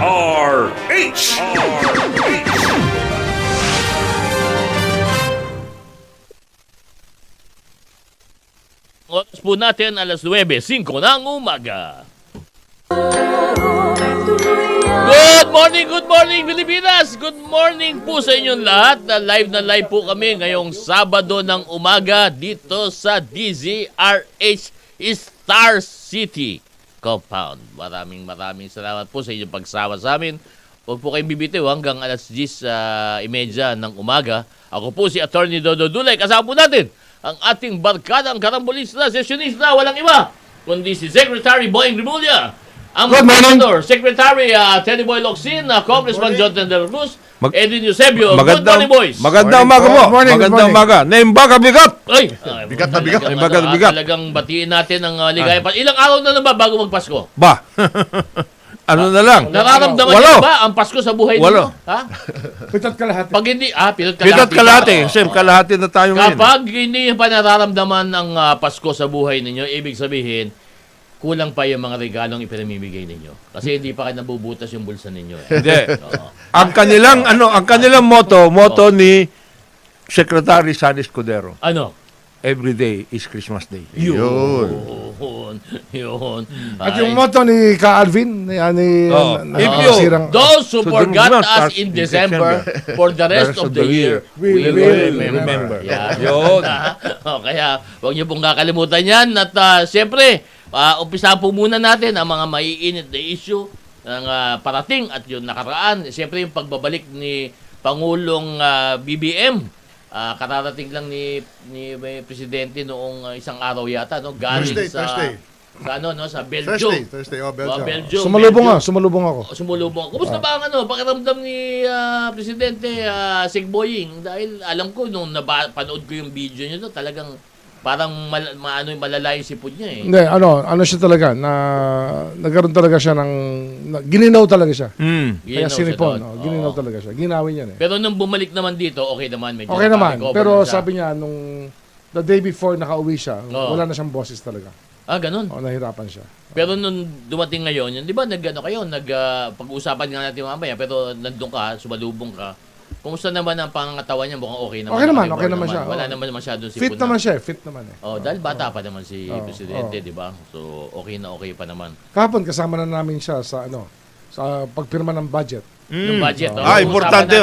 RH. Oras po natin alas 9:05 ng umaga. Good morning Pilipinas! Good morning po sa inyong lahat. Na live po kami ngayong Sabado ng umaga dito sa DZRH Star City Compound. Maraming salamat po sa inyong pagsama sa amin. Huwag po kayong bibitiw hanggang alas 10:30 ng umaga. Ako po si Attorney Dodo Dulay. Kasama po natin ang ating barkadang karambolista, sessionista, walang iba, kundi si Secretary Boying Rimulya, ang Gobernador, Secretary Teddy Boy Locsin, Congressman Jonathan De La Cruz, Edwin Eusebio. Good morning, boys. Magandang umaga po. Magandang umaga. Naimbaga bigat. Ay, bigat na bigat. Talagang batiin natin ang ligaya. Ilang araw na ba bago magpasko? Ba? Ano na lang? Nararamdaman niyo ba ang Pasko sa buhay niyo? Ha? Pitot kalahati. Pag hindi, Pitot kalahati. Siyempre, kalahati na tayo ngayon. Kapag hindi pa nararamdaman ang Pasko sa buhay ninyo, ibig sabihin, kulang pa yung mga regalong ipinamimigay ninyo. Kasi hindi pa kayo nabubutas yung bulsa ninyo. Hindi. Ang kanilang motto ni Secretary Sani Escudero. Ano? Every day is Christmas Day. Yun. At yung motto ni Ka Alvin, those who forgot us in December, for the rest of the year, we will remember. Yun. Kaya, huwag niyo pong kakalimutan yan. At siyempre, umpisa po muna natin ang mga maiinit na issue ng parating at yung nakaraan. Siyempre, yung pagbabalik ni Pangulong BBM. Kararating lang ni Presidente noong isang araw yata, no? Galing Thursday. Sa Belgium. Thursday, Belgium. Belgium. Sumalubong ako. Kumusta ba pakiramdam ni Presidente Sigboying? Dahil alam ko nung panood ko yung video niyo, talagang parang malala yung sipod niya eh. Hindi, ano siya talaga, nagkaroon talaga siya gininaw talaga siya. Kaya sinipon, gininaw talaga siya. Ginawin niya eh. Pero nung bumalik naman dito, okay naman. Medyo okay naman, pero sabi niya, the day before nakauwi siya, wala na siyang boses talaga. Ganun? Nahirapan siya. Pero nung dumating ngayon, di ba pag-uusapan nga natin mamaya, pero nandun ka, sumalubong ka, kumusta naman ang pangangatawan niya? Mukhang okay naman. Okay naman siya. Wala naman masyadong sipon. Fit naman siya. Dahil bata pa naman si Presidente, di ba? So, okay pa naman. Kahapon, kasama na namin siya sa pagpirma ng budget. Yung budget. Importante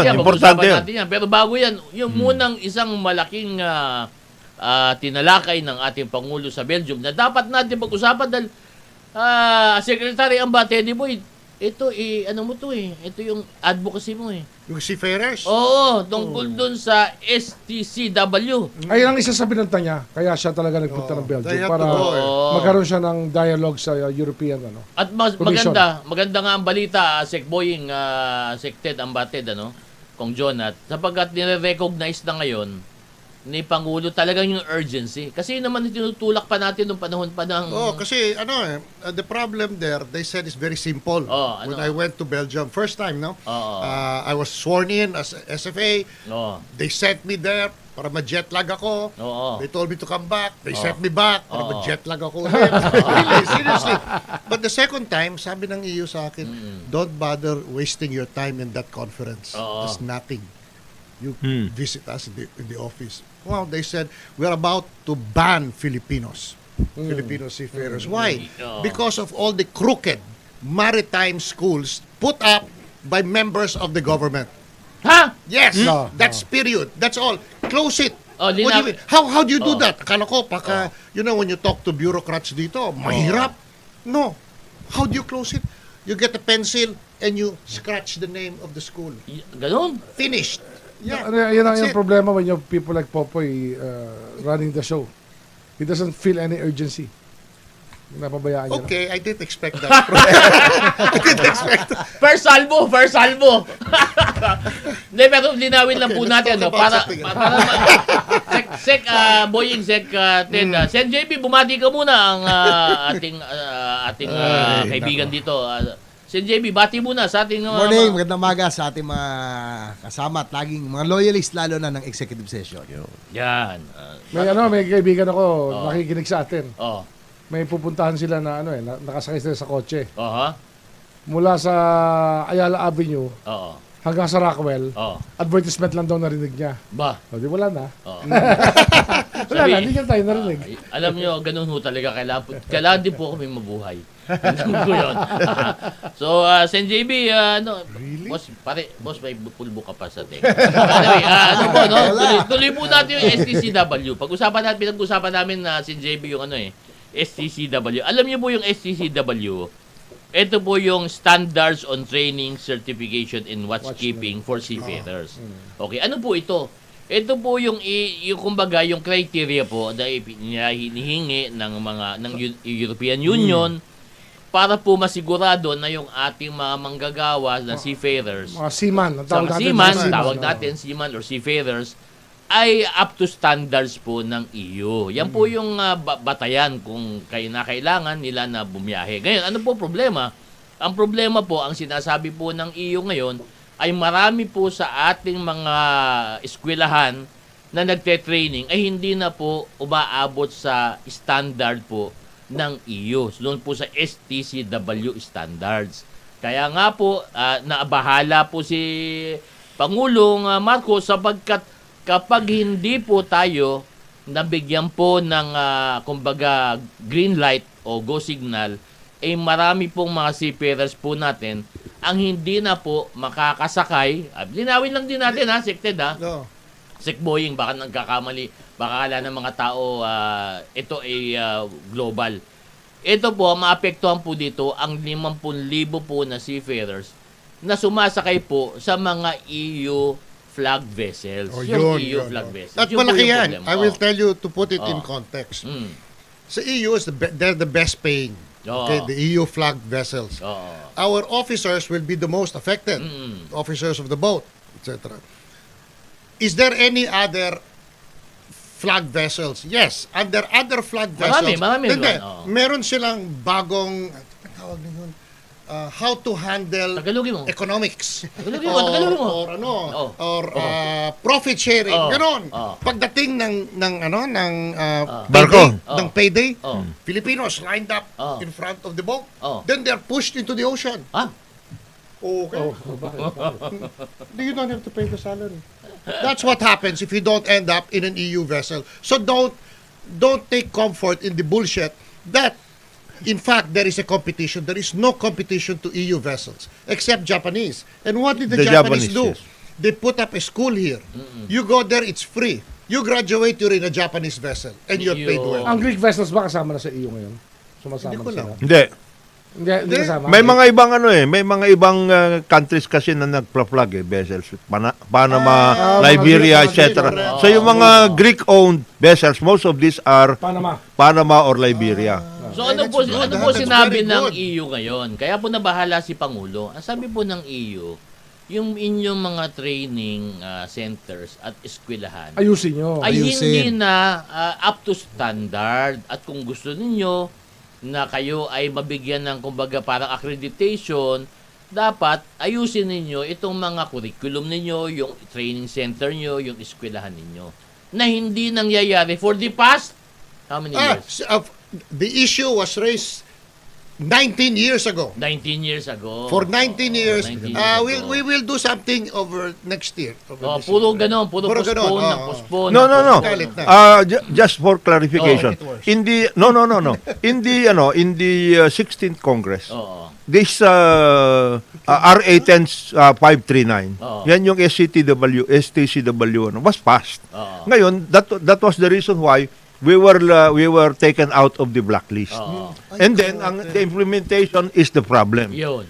yun. Pero bago yan, yung munang isang malaking tinalakay ng ating Pangulo sa Belgium na dapat natin pag-usapan dahil Secretary Amba, Teddy Boy, ito ito yung advocacy mo eh. Yung seafarers? Oo, tungkol dun sa STCW. Ayun ang isa sa binanta niya. Kaya siya talaga nagpunta ng Belgium para magkaroon siya ng dialogue sa European At maganda nga ang balita, Sec Boying, Sec Ted Ambated, Kong John, at sapagkat nire-recognize na ngayon ni Pangulo talagang yung urgency. Kasi yun naman tinutulak pa natin nung panahon pa ng... kasi the problem there, they said it's very simple. When I went to Belgium, first time, I was sworn in as SFA. They sent me there para ma-jet lag ako. They told me to come back. They sent me back para ma-jet lag ako. Really, seriously. But the second time, sabi ng EU sa akin, don't bother wasting your time in that conference. There's nothing. You visit us in the office. Well, they said, we're about to ban Filipino seafarers. Why? Because of all the crooked maritime schools put up by members of the government. Ha? Yes, that's period. That's all. Close it. What do you mean? How do you do that? Akala ko, when you talk to bureaucrats dito, mahirap. No. How do you close it? You get a pencil and you scratch the name of the school. Ganon? Finished. Yeah. Yan ang problema when you have people like Popoy running the show. He doesn't feel any urgency. Napabayaan niya. Okay, I didn't expect that. I didn't expect that. First salvo. Hindi, pero linawin lang po natin. Para Boying, Sec Ted. Sen JB, bumati ka muna ang ating kaibigan dito. Sen JB, bati muna sa ating... Morning, magandang umaga sa ating mga kasama at laging mga loyalist lalo na ng executive session. Yan. May kaibigan ako nakikinig sa atin. Oh. May pupuntahan sila na nakasakay sila sa kotse. mula sa Ayala Avenue Oo. hanggang sa Rockwell, Oo. advertisement lang daw narinig niya. Ba? O, di wala na. Oo. Wala na, hindi niya tayo narinig. Alam nyo, ganun ho talaga. Kailangan din po kami mabuhay. Alam ko yun. So, Sen JB, boss, may pulbo ka pa sa teka. Anyway, tuloy po natin yung STCW. Pinag-usapan namin na Sen JB yung STCW. Alam niyo po yung STCW, ito po yung Standards on Training Certification in Watchkeeping for Seafarers. Okay, ano po ito? Ito po yung kumbaga yung criteria po na hinihingi ng European Union para po masigurado na yung ating mga manggagawa na seafarers, Mga seaman. Ang tawag natin seaman or seafarers, ay up to standards po ng EU. Yan po yung batayan kung kailangan nila na bumiyahe. Ngayon, ano po problema? Ang problema po, ang sinasabi po ng EU ngayon, ay marami po sa ating mga eskwelahan na nagte-training ay hindi na po umaabot sa standard po ng EU. Doon po sa STCW standards. Kaya nga po, naabahala po si Pangulong Marcos sapagkat kapag hindi po tayo nabigyan po ng kumbaga green light o go signal, marami pong mga seafarers po natin ang hindi na po makakasakay. Linawin lang din natin Sected No. Boeing, baka nagkakamali, baka kala ng mga tao ito ay global. Ito po, maapektuhan po dito ang 50,000 po na seafarers na sumasakay po sa mga EU flag vessels. Yung EU flag vessels. At Yun po malaki yung yan. problem. I will tell you to put it in Oh. context. Mm. Sa EU, they're the best paying. Okay, the EU flag vessels. Oo. Our officers will be the most affected. Officers of the boat, etc. Is there any other flag vessels? Yes, under other flag vessels. Marami Hindi, naman, oo. meron silang bagong tawag nila, how to handle Tagalogin mo. economics. Tagalogin mo. Or ano, Oh. or profit sharing, Oh. ganon. Oh. Pagdating ng Barko. ng payday, Oh. Filipinos lined up Oh. in front of the boat. Oh. Then they're pushed into the ocean. Ah, Okay. Do you don't have to pay the salary? That's what happens if you don't end up in an EU vessel. So don't take comfort in the bullshit that in fact there is a competition. There is no competition to EU vessels except Japanese. And what did the Japanese do? Yes. They put up a school here. You go there, it's free. You graduate, you're in a Japanese vessel and you're paid well. Ang Greek vessels ba kasama na sa EU ngayon? Sumasama Hindi ko na sila? lang. Hindi. Hindi kasama. May mga ibang may mga ibang countries kasi na nagpla-flag vessels. Panama, Liberia, mga Greek, etc. So yung mga Greek-owned vessels, most of these are Panama. or Liberia. so ano po That's sinabi very ng good. EU ngayon? Kaya po nabahala si Pangulo. Ang sabi po ng EU, yung inyong mga training centers at eskwelahan Ayusin nyo. ay Ayusin. hindi na up to standard. At kung gusto ninyo na kayo ay mabigyan ng kumbaga parang accreditation, dapat ayusin ninyo itong mga curriculum ninyo, yung training center nyo, yung eskwelahan ninyo. Na hindi nangyayari for the past how many years? The issue was raised 19 years ago. 19 years ago. For 19 years, 19 years ago. we will do something over next year. Over this Puro year. ganon, puro postpone ng postpone. No. Galit na. Just for clarification. In the In the 16th Congress, Oo. this RA 10539, Oo. yan yung STCW was passed. Oo. Ngayon, that was the reason why we were taken out of the blacklist. Oo. And then the implementation is the problem. Yun.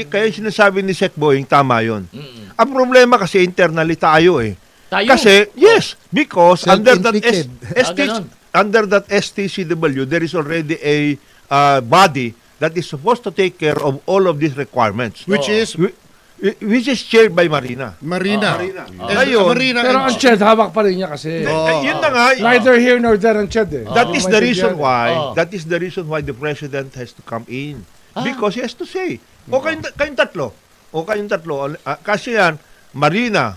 Kaya sinasabi ni Sec Boeing, tama yun. Ang problema kasi internally tayo Tayo? Kasi, yes, because under that Self-inflicted. Ganon. STCW, there is already a body that is supposed to take care of all of these requirements. Which is Which is chaired by Marina. Marina. Ayun. Marina Pero ang Ched, hawak pa rin niya kasi. Yun na nga. Neither here nor there ang Ched eh. That is the reason Oh. why the president has to come in. Because he has to say, kayong tatlo. Kasi yan, Marina,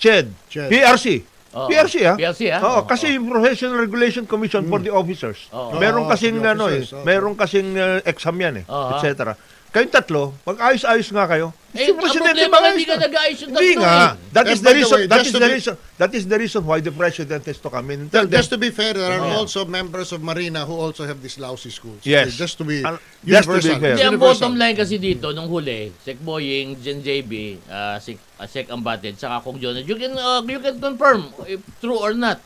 Ched, Ched. PRC. PRC, ha? PRC, ha? Oo, kasi yung Professional Regulation Commission for the officers. Meron kasing for the officers, meron kasing exam yan, etc. kayong tatlo, pag ayos-ayos nga kayo. Eh, ang problema nga, hindi ka nag-ayos yung Hindi tatlo nga. eh. That is And the by the reason. way, That just is to the be- reason. That is the reason why the president has to come in and tell them. Just to be fair, there are also members of Marina who also have these lousy schools. Yes. Okay, just to be Just to be universal. fair. Hindi, ang Universal. bottom line kasi dito, nung huli, Sec Boying, Jen JB, Sec Ambated, saka Kung Jonah, you can confirm if true or not.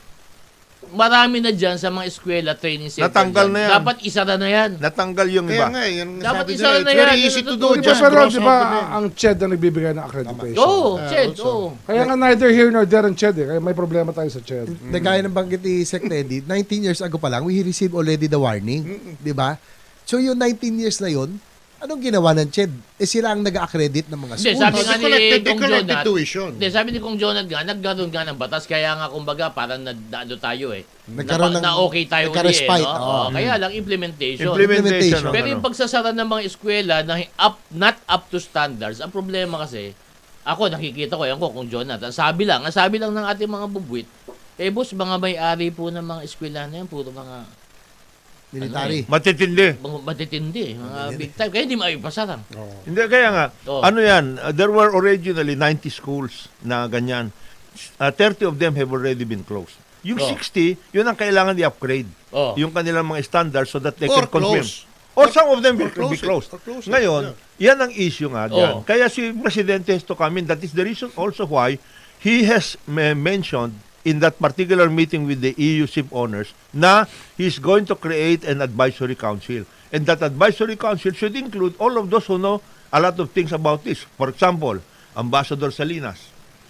Marami na dyan sa mga eskwela, training center. Natanggal dyan. na yan. Dapat isa na yan. Natanggal yung Kaya iba. nga, yun Dapat sabi isa nila, na it's yan. very easy to do. Di ba, Di ba, Just pero cross di out ba, the name. ang CHED ang nagbibigay ng accreditation? Oo, Ched, also. oo. Kaya nga neither here nor there ang CHED eh. Kaya may problema tayo sa CHED. Gaya ng banggit ni Sec Teddy, 19 years ago pa lang, we received already the warning. Di ba? So yung 19 years na yun, anong ginawa ng CHED? Eh sila ang nag-accredit ng mga Hindi, schools. sabi They nga ni collected Kong Jonat, tuition. hindi, sabi ni Kong Jonat nga, nagkaroon nga ng batas, kaya nga kumbaga parang naano tayo eh. Nagkaroon ng- na okay tayo uli eh. nagka-respite, No? oo. Kaya lang implementation. Implementation. Pero yung pagsasara ng mga eskwela na not up to standards, ang problema kasi, ako nakikita ko, yan ko kung Jonathan, sabi lang ng ating mga bubwit, boss, mga may-ari po ng mga eskwela na yan, puro mga Military. Matitindi. matitindi, mga big time, kaya hindi maipasara. Hindi, kaya nga, Oh. ano yan, there were originally 90 schools na ganyan. 30 of them have already been closed. Yung Oh. 60, yun ang kailangan i-upgrade. Oh. Yung kanilang mga standards so that they Or can confirm. close. Or some of them Or will be close it. closed. Or close it, Ngayon, yan ang issue nga dyan. Oh. Kaya si Presidente has to come in. That is the reason also why he has mentioned in that particular meeting with the EU ship owners na he's going to create an advisory council. And that advisory council should include all of those who know a lot of things about this. For example, Ambassador Salinas.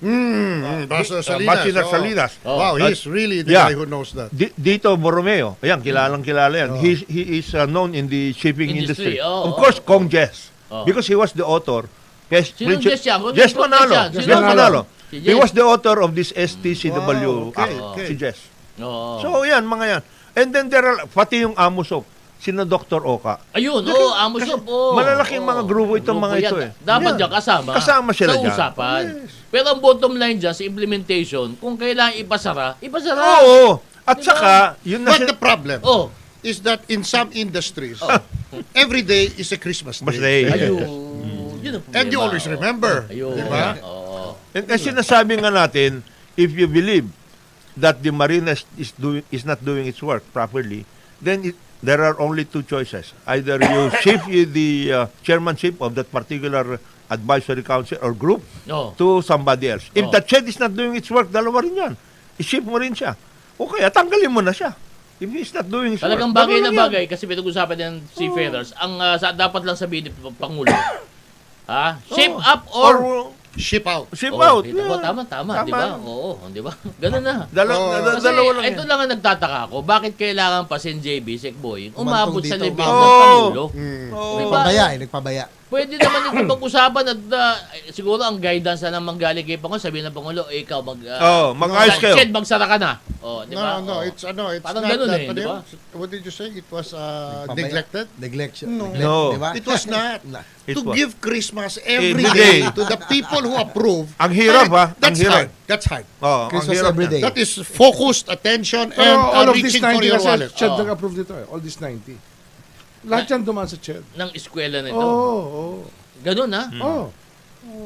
Ambassador Salinas. Ambassador oh. Salinas. Wow, he's really the Yeah. guy who knows that. Dito Borromeo. Ayan, kilala yan. He is known in the shipping Industry, industry. oh, Of course, Kong Jess. Oh. Because he was the author. Yes, Sinong Jess yan? Jess Manalo. Jess Jess Manalo. Manalo. Si He Jess. was the author of this STCW Wow, okay, Act. okay. Si Jess. Oo. So, yan, mga yan. And then there are, pati yung Amosop, sina Dr. Oka. Ayun, Amosop, malalaking mga grupo itong mga ito eh. Dapat Yan. dyan kasama. Kasama sila sa dyan. usapan. Pero ang bottom line dyan sa implementation, kung kailangan ipasara. Oo. At saka, yun na But the problem Oh, is that in some industries, every day is a Christmas Mas day. day. ayun. Yun ang problema. And you always remember. Ayun. Diba? Oo. And kasi sinasabi nga natin, if you believe that the Marina is not doing its work properly, then there are only two choices. Either you shift the chairmanship of that particular advisory council or group Oo. to somebody else. If Oh. that shed is not doing its work, dalawa rin yan. I-shift mo rin siya. O kaya tanggalin mo na siya. If he's not doing his Talagang work. bagay na dalawa lang yan. bagay kasi pinag-usapan ng seafarers. Ang dapat lang sabihin ni Pangulo, ship up or Ship out. Ship Oh, out. kita mo, tama, di ba? Oo, di ba? Ganun na. Kasi Dalawa lang ito yan. lang ang nagtataka ko. Bakit kailangan pa si JB, Sec Boy, umabot Umantong sa dito, level ng umabot. Pangulo? Oo. Di ba? Nagpabaya. Pwede naman ito pag-usapan at siguro ang guidance na manggaling kay Pangulo, sabihin ng Pangulo, ikaw mag-ayos kayo. Shed, magsara ka na. Oh, di ba? No, Oh. it's Parang not ganun that. eh, di ba? What did you say? It was Nagpabaya. neglected? Neglect. No. Diba? It was not. It To was. give Christmas Every every day. day to the people who approve. Ang hirap, ha? Ang That's hirap. hard. That's hard. Oh, ang Christmas hirap every niyan. day. That is focused attention Pero and all of these reaching for 90 your kasi wallet. CHED Oh. nag-approve dito eh. All these 90. Lahat yan dumaan sa CHED. Ng eskwela na Oo, ito. oo. Ganun ha? Oo.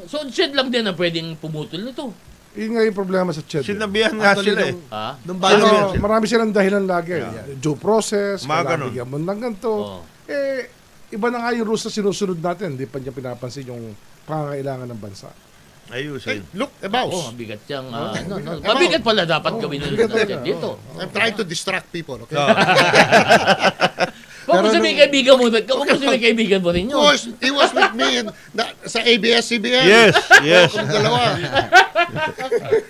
So, shed lang din ang pwedeng pumutol nito. Yun nga yung problema sa CHED. Sinabihan nga Actually, sila eh. Ha? Nung Ano bago, yan? Marami silang dahilan lagi. Due process, Mga ganun. bigyan mo ng ganito. Oo. Iba na nga yung rules na sinusunod natin. Hindi pa niya pinapansin yung pangangailangan ng bansa. Hey, Ayusin. look, a Oh, mouse. mabigat siyang mabigat pala dapat gawin nila dito. I'm trying to distract people, okay? Huwag mo sabihin kaibigan mo, huwag mo sabihin kaibigan mo rin yun. He was with me sa ABS-CBN. Yes, yes. Kung dalawa.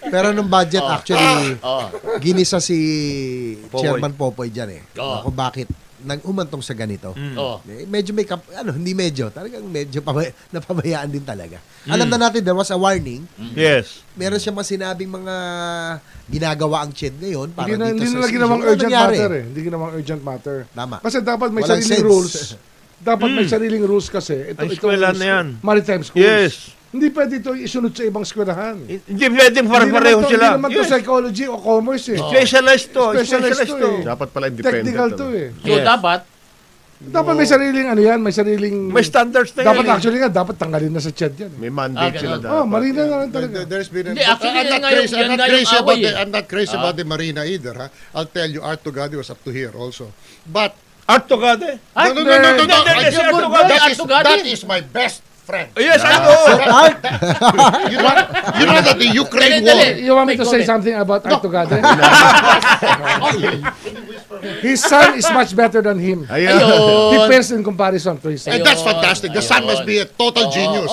pero nung budget actually, Oh. ginisa si Popoy. Chairman Popoy dyan eh. Oo. Kung bakit umantong sa ganito. Oh. Medyo hindi medyo, talagang medyo napabayaan din talaga. Alam na natin, there was a warning. Yes. Meron siya mga sinabing mga ginagawa ang CHED ngayon para Hindi dito na sa ginawang issue. Ano urgent nangyari? matter eh. Hindi ginawang urgent matter. Tama. Kasi dapat may Walang sariling sense. rules. Dapat may sariling rules kasi. Ang eskwela na yan. Maritime schools. Yes. Hindi pwede ito isunod sa ibang eskwelahan. Hindi pwedeng pare-pareho sila. Hindi naman to Yes. psychology o commerce eh. Specialized to. Specialized Specialized to to. eh. Dapat pala independent. Technical to eh. So, Yes. dapat, Dapat may sariling ano yan, may sariling... May standards na Dapat yan. actually nga, dapat tanggalin na sa chat yan. May mandate sila ganun. dapat. Marina na lang talaga. There's been Hindi, actually, I'm not nga yung- crazy, yun I'm not nga yung crazy about away, the, eh. I'm not crazy about the Marina either. Ha? I'll tell you, Art Tugade was up to here also. But Art Togade. Ay, no, no, no, no, no, no. Hindi, si Art good Tugade. boy, That Art is, Tugade. that is my best friend. Yes, I know. You know that the Ukraine Dali, war. dali. You want me to say Comment. something about Artugade? His son is much better than him. He Ayun. pales in comparison to his son. And that's fantastic. The son must be a total genius.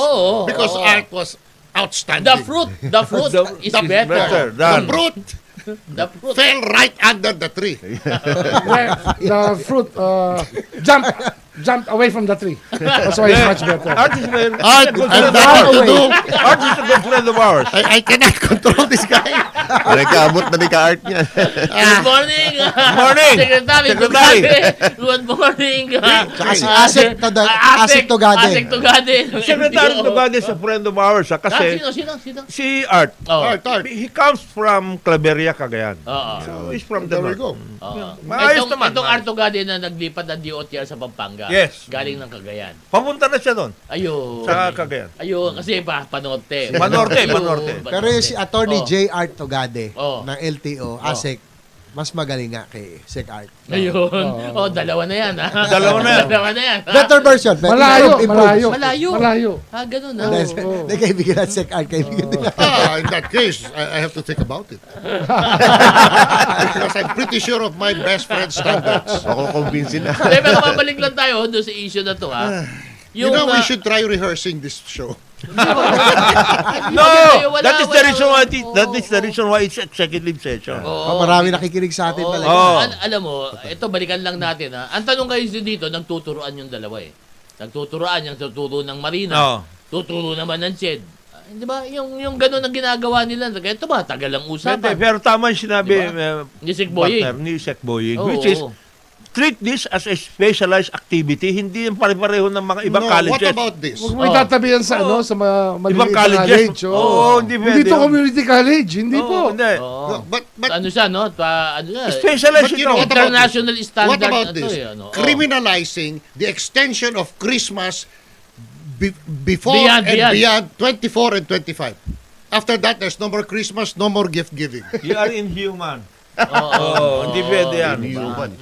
Because Art was outstanding. The fruit is better. Better The than. fruit The fruit. fell right under the tree. The fruit jumped away from the tree. That's why it's much better. Art is very... Art, I'm back to do. Art is a good friend of ours. I cannot control this guy. Nagkaabot na ni ka-art niya. Good morning. Morning. Secretary. Secretary. Good morning. Si Asik Tugade. Asik Tugade. Secretary Togade is a friend of ours. Kasi Sino? si Art, Oh. Art. he comes from Claveria, Cagayan. Oo. So he's from the There we north. go. Maayos naman. Itong Artugade na naglipat ng DOTR sa Pampanga. Yes. Galing ng Cagayan. Papunta na siya doon. Ayun. Sa Cagayan. Ayun, kasi panorte. Panorte. Pero yung si Attorney Oh. J.R. Tugade Oh. ng LTO, ASEC, mas magaling nga kay Sec Art. Ayun. Oh, dalawa na yan. Ha? Dalawa na yan. Dalawa na yan. ha? Better version. Better Malayo, improve. Malayo. Ah, ganun ha. Hindi, kaibigan at Sec Art. Kaibigan nila. In that case, I have to think about it. Because I'm pretty sure of my best friend's standards. Ako convince na. Pero mabalik lang tayo doon sa issue na to ha. You know, we should try rehearsing this show. No! That is the reason why it's executive session. Marami nakikinig sa atin talaga. Oh. Alam mo, ito balikan lang natin ha. Ang tanong kayo dito, nagtuturoan yung dalawa eh. Nagtuturoan yung tuturo ng Marina. Oh. Tuturo naman ng Ched. Di ba? Yung gano'n ang ginagawa nila. Kaya ito ba, tagal ang Hindi, usapan. pero tama yung sinabi Ni Sec Boying. partner, ni Sec Boying, Oo, which is oo. treat this as a specialized activity, hindi yung pare-pareho ng mga ibang No, colleges. what about this? Huwag mo itatabi yan sa, sa maliliit Ibang na colleges. college. Oo, hindi pwede Hindi to yun. community college. Hindi Oo, po. hindi. Oo. But Ano siya, no? Ano siya? Specialized But you ito. know, what about International this? standard What about na to this? eh, ano? Criminalizing the extension of Christmas before Beyond, and beyond. beyond 24 and 25. After that, there's no more Christmas, no more gift giving. You are inhuman. Oo, hindi pwede yan.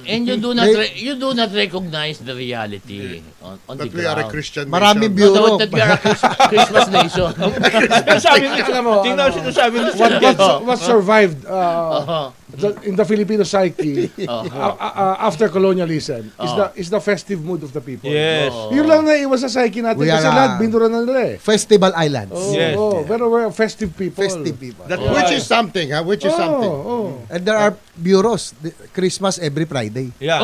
And you do not recognize the reality on the That we are a ground. Christian Maraming nation. bureau. That we are a Christmas nation. Sinasabi mo, Alam mo, tingnan mo sinasabi mo. What survived Oo. in the Filipino psyche Oo. after colonialism is the festive mood of the people. Yes. Yun lang na iwas sa psyche natin We kasi are, lahat binura na nila eh. Festival Islands. Yes. Pero we're festive people. Festive people. That's Which why. is something, huh? Which is something. And there are bureaus. Christmas every Friday. Yeah.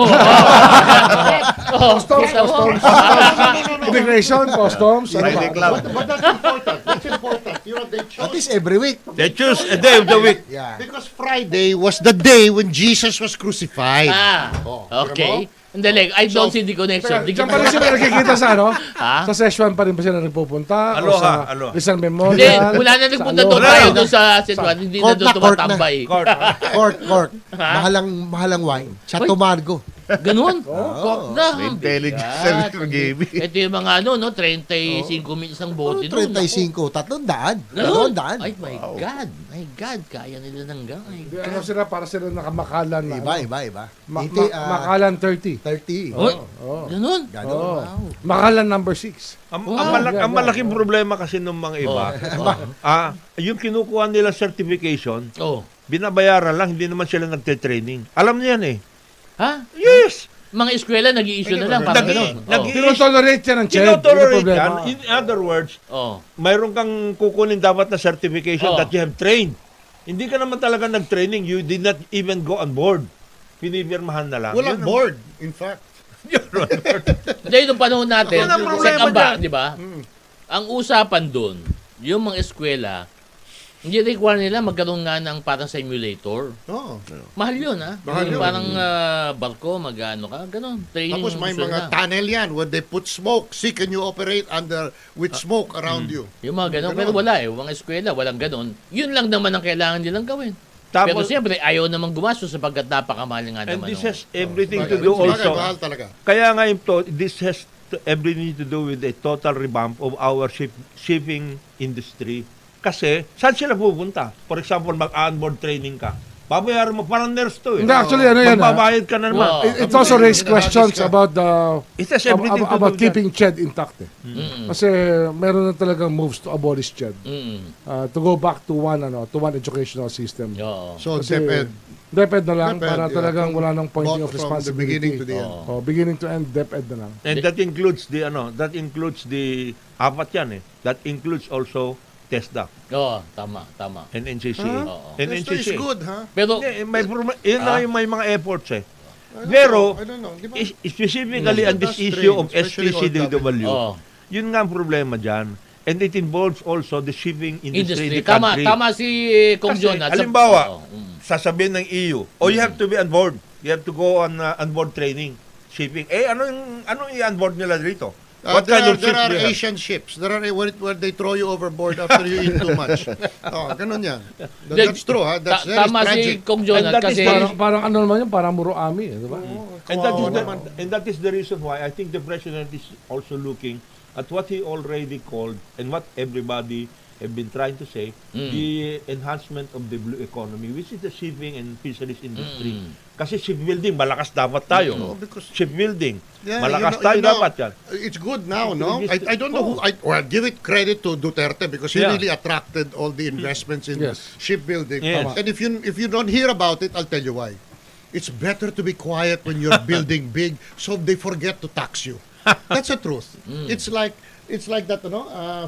Customs. Immigration, customs. Ano Friday ba? Club. But that's important. That's important. You know, they At chose least every week. They choose a day of the week. Yeah. because Friday was the day when Jesus was crucified. Okay. Hindi, like, I don't see the connection. Diyan pa rin sila nakikita sa ano? Ha? Sa Session pa rin ba sila nagpupunta? O sa Aloha, aloha. Rizal Hindi, Memorial? wala na nagpunta Sa doon Aloha? tayo doon sa Sitwan. Hindi na Court doon na, court na. tumatambay. Court. Court. Mahalang wine. Chateau Margo. Ganun? Court na. Intelligence Bigat. service gaming. Ito yung mga 35 minutes ng bote doon. 35, 300. Ganun? 200. Ay, my God. My God. Kaya nila ng my God. Ano sila, para sila nakamakalan na. Iba. Makalan 30. 30. Oy, ganun? Ganun. Wow. Makalan number 6. Ang malaking problema kasi ng mga iba, yung kinukuha nila certification, Oh. binabayaran lang, hindi naman sila nagte-training. Alam niyo yan eh. Ha? Yes! Mga eskwela nag-i-issue na lang para ganun. Tinotolerate yan ng CHED. Tinotolerate yan. In other words, Oh. mayroon kang kukunin dapat na certification Oh. that you have trained. Hindi ka naman talaga nag-training. You did not even go on board. Pinipirmahan na lang. Walang board, in fact. Hindi, nung panahon natin, Ano ang sa problema Kamba, dyan? di ba? Ang usapan doon, yung mga eskwela, hindi require nila magkaroon nga ng parang simulator. Oh. Mahal yun, ha? Mahal Yung yun. parang barko, mag-ano ka, ganun. Training. Tapos may usual mga na. tunnel yan where they put smoke. See, can you operate with smoke around you? Yung mga ganun. Pero wala eh. Mga eskwela, walang ganun. Yun lang naman ang kailangan nilang gawin. Pero siyempre, ayaw naman gumastos sapagkat napakamahal nga And naman. this nung- has everything to Sabagay, do sabagay, also. mahal talaga. Kaya nga this has everything to do with a total revamp of our shipping industry. Kasi, saan sila pupunta? For example, mag-onboard training ka. Babayaran mo, parang nurse to eh. Hindi, actually, ano yan, Magbabayad ka na naman. Wow. It also raised questions about It has everything to about do with keeping CHED intact. Mm-mm. Kasi meron na talagang moves to abolish CHED. Mm-mm. To go back to one educational system. Oo. So, Kasi DepEd. DepEd na lang DepEd, para yeah. talagang wala nang pointing of From the beginning responsibility. to the end. Oo. Beginning to end, DepEd na lang. And that includes the apat yan eh. That includes also TESDA Oo, tama. and NCCA. Oo. And Testo is NCCA. good, ha? Pero, Yun na yung may mga efforts eh. I don't Pero, know, I don't know. Di ba? specifically Yes, on this that's issue of strange, especially STCW, Oo. yun nga ang problema dyan. And it involves also the shipping industry in industry. the country. Tama si Kong Kasi, John. halimbawa, Oo. sasabihin ng EU, you have to be on board. You have to go on board training, shipping. Anong i-onboard nila dito? What there kind are, of ships there are do you have? Asian ships. There are where they throw you overboard after you eat too much. Ganun yan. That's true, ha? That's very Tama tragic. si Kong John And that is kasi Parang ano naman yun, parang Muroami, di ba? And that is the reason why I think the president is also looking at what he already called and what everybody have been trying to say, the enhancement of the blue economy, which is the shipping and fisheries industry. Kasi shipbuilding, malakas dapat tayo. because- Shipbuilding, Yeah, malakas tayo dapat yan. It's good now, no? I don't know who. Well, give it credit to Duterte because he Yeah. really attracted all the investments in Yes. shipbuilding. Yes. And if you don't hear about it, I'll tell you why. It's better to be quiet when you're building big, so they forget to tax you. That's the truth. It's like that,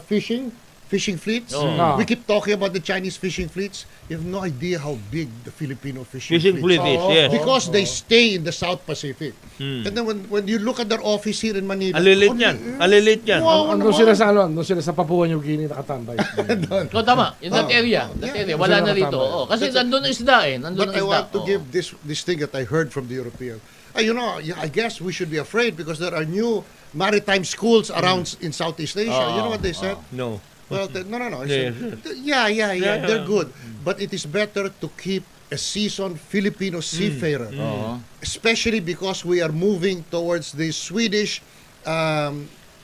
fishing fleets. Oh. We keep talking about the Chinese fishing fleets. You have no idea how big the Filipino fishing Fishing fleet fleets is, yes. because they stay in the South Pacific. And then when you look at their office here in Manila, Alilit yan. Alilit yan. Wow. Andun sila sa andun sila sa Papua New Guinea nakatambay. Oh, tama. In that area. That area. Wala na rito. Oo. Kasi nandun ang isda eh. Nandun But ang I isda. want to give this thing that I heard from the European. I guess we should be afraid because there are new maritime schools around in Southeast Asia. You know what they said? No. Well, no. I Yeah. said, yeah, they're good. But it is better to keep a seasoned Filipino seafarer, especially because we are moving towards the Swedish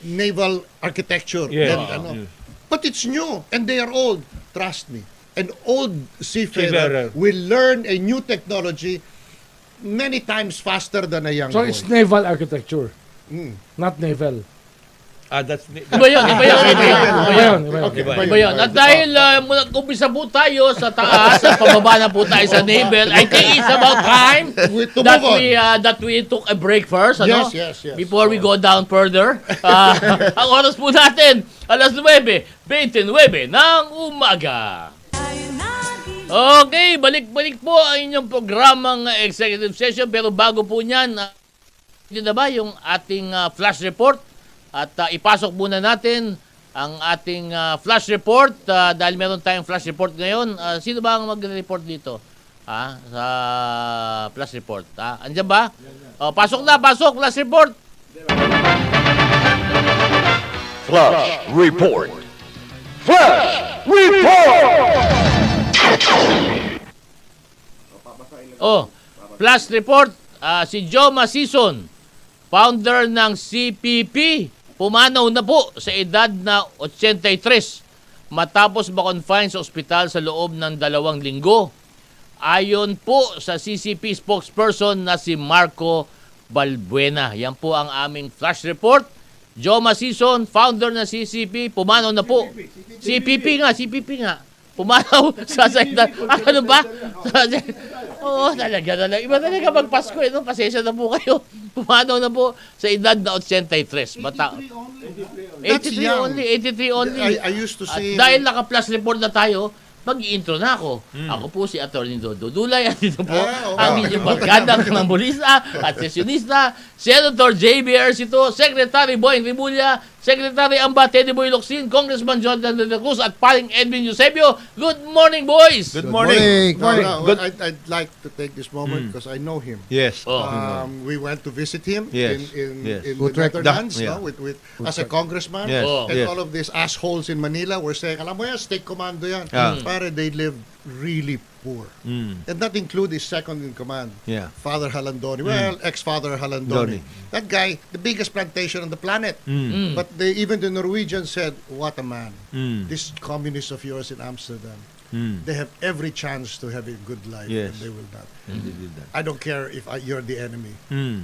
naval architecture. Yeah. And, but it's new, and they are old. Trust me. An old Seafarer. seafarer will learn a new technology many times faster than a young So boy. it's naval architecture, not naval. That's Iba yun. Okay. Iba yun. At dahil umpisa po tayo sa taas at pababa na po tayo sa navel, I think it's about time To that move on. that we took a break first, ano? Yes. Before we go down further. Ang oras po natin, alas 9:29 ng umaga. Okay, balik-balik po ang inyong programang executive session. Pero bago po niyan, yun na ba yung ating flash report? At ipasok muna natin ang ating flash report dahil meron tayong flash report ngayon. Sino ba ang mag-report dito? Sa flash report. Andiyan ba? Pasok na, flash report. Flash Report. Flash Report! Flash report. Si Joe Masison, founder ng CPP, pumanaw na po sa edad na 83 matapos ma-confine sa ospital sa loob ng 2 linggo. Ayon po sa CCP spokesperson na si Marco Balbuena. Yan po ang aming flash report. Joe Masison, founder ng CCP, pumanaw na po. CPP nga. Pumanaw sa edad. Ano ba? Oo, talaga. Iba talaga magpasko eh. No? Pasensya na po kayo. Pumanaw na po sa edad na 83. 83 only. I used to say... Dahil naka-plus report na tayo, mag-i-intro na ako. Ako po si Atty. Dodo Dulay at ito po ang inyong barkada ng bulista at sesyonista, Senator J.B. Ercito, Secretary Boying Rimulya, Secretary Amba Teddy Boy Locsin, Congressman Jonathan de la Cruz at paring Edwin Eusebio. Good morning, boys! Good morning. No, Good- I'd like to take this moment because I know him. Yes. We went to visit him Yes. in Yes. the Utrecht. Netherlands, Yeah. no, with as a congressman. Yes. Oh. And Yes. all of these assholes in Manila were saying, alam mo yan, state commando yan. Yeah. Pare, they live really poor. And that include his second in command, Yeah. Father Halandoni. Well, ex-Father Halandoni. That guy, the biggest plantation on the planet. But even the Norwegians said, what a man. This communist of yours in Amsterdam, they have every chance to have a good life, Yes. and they will not. They did that. I don't care if you're the enemy.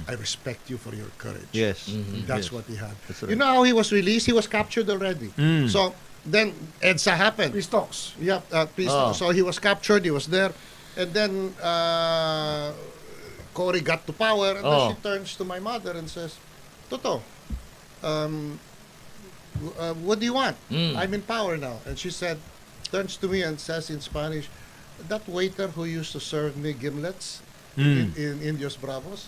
I respect you for your courage. Yes. That's Yes. what he had. That's right. You know how he was released? He was captured already. So then EDSA happened. Peace talks. Yeah, so he was captured, he was there. And then Cory got to power, and then she turns to my mother and says, Toto, what do you want? I'm in power now. And she said, turns to me and says in Spanish, that waiter who used to serve me gimlets in Indios Bravos,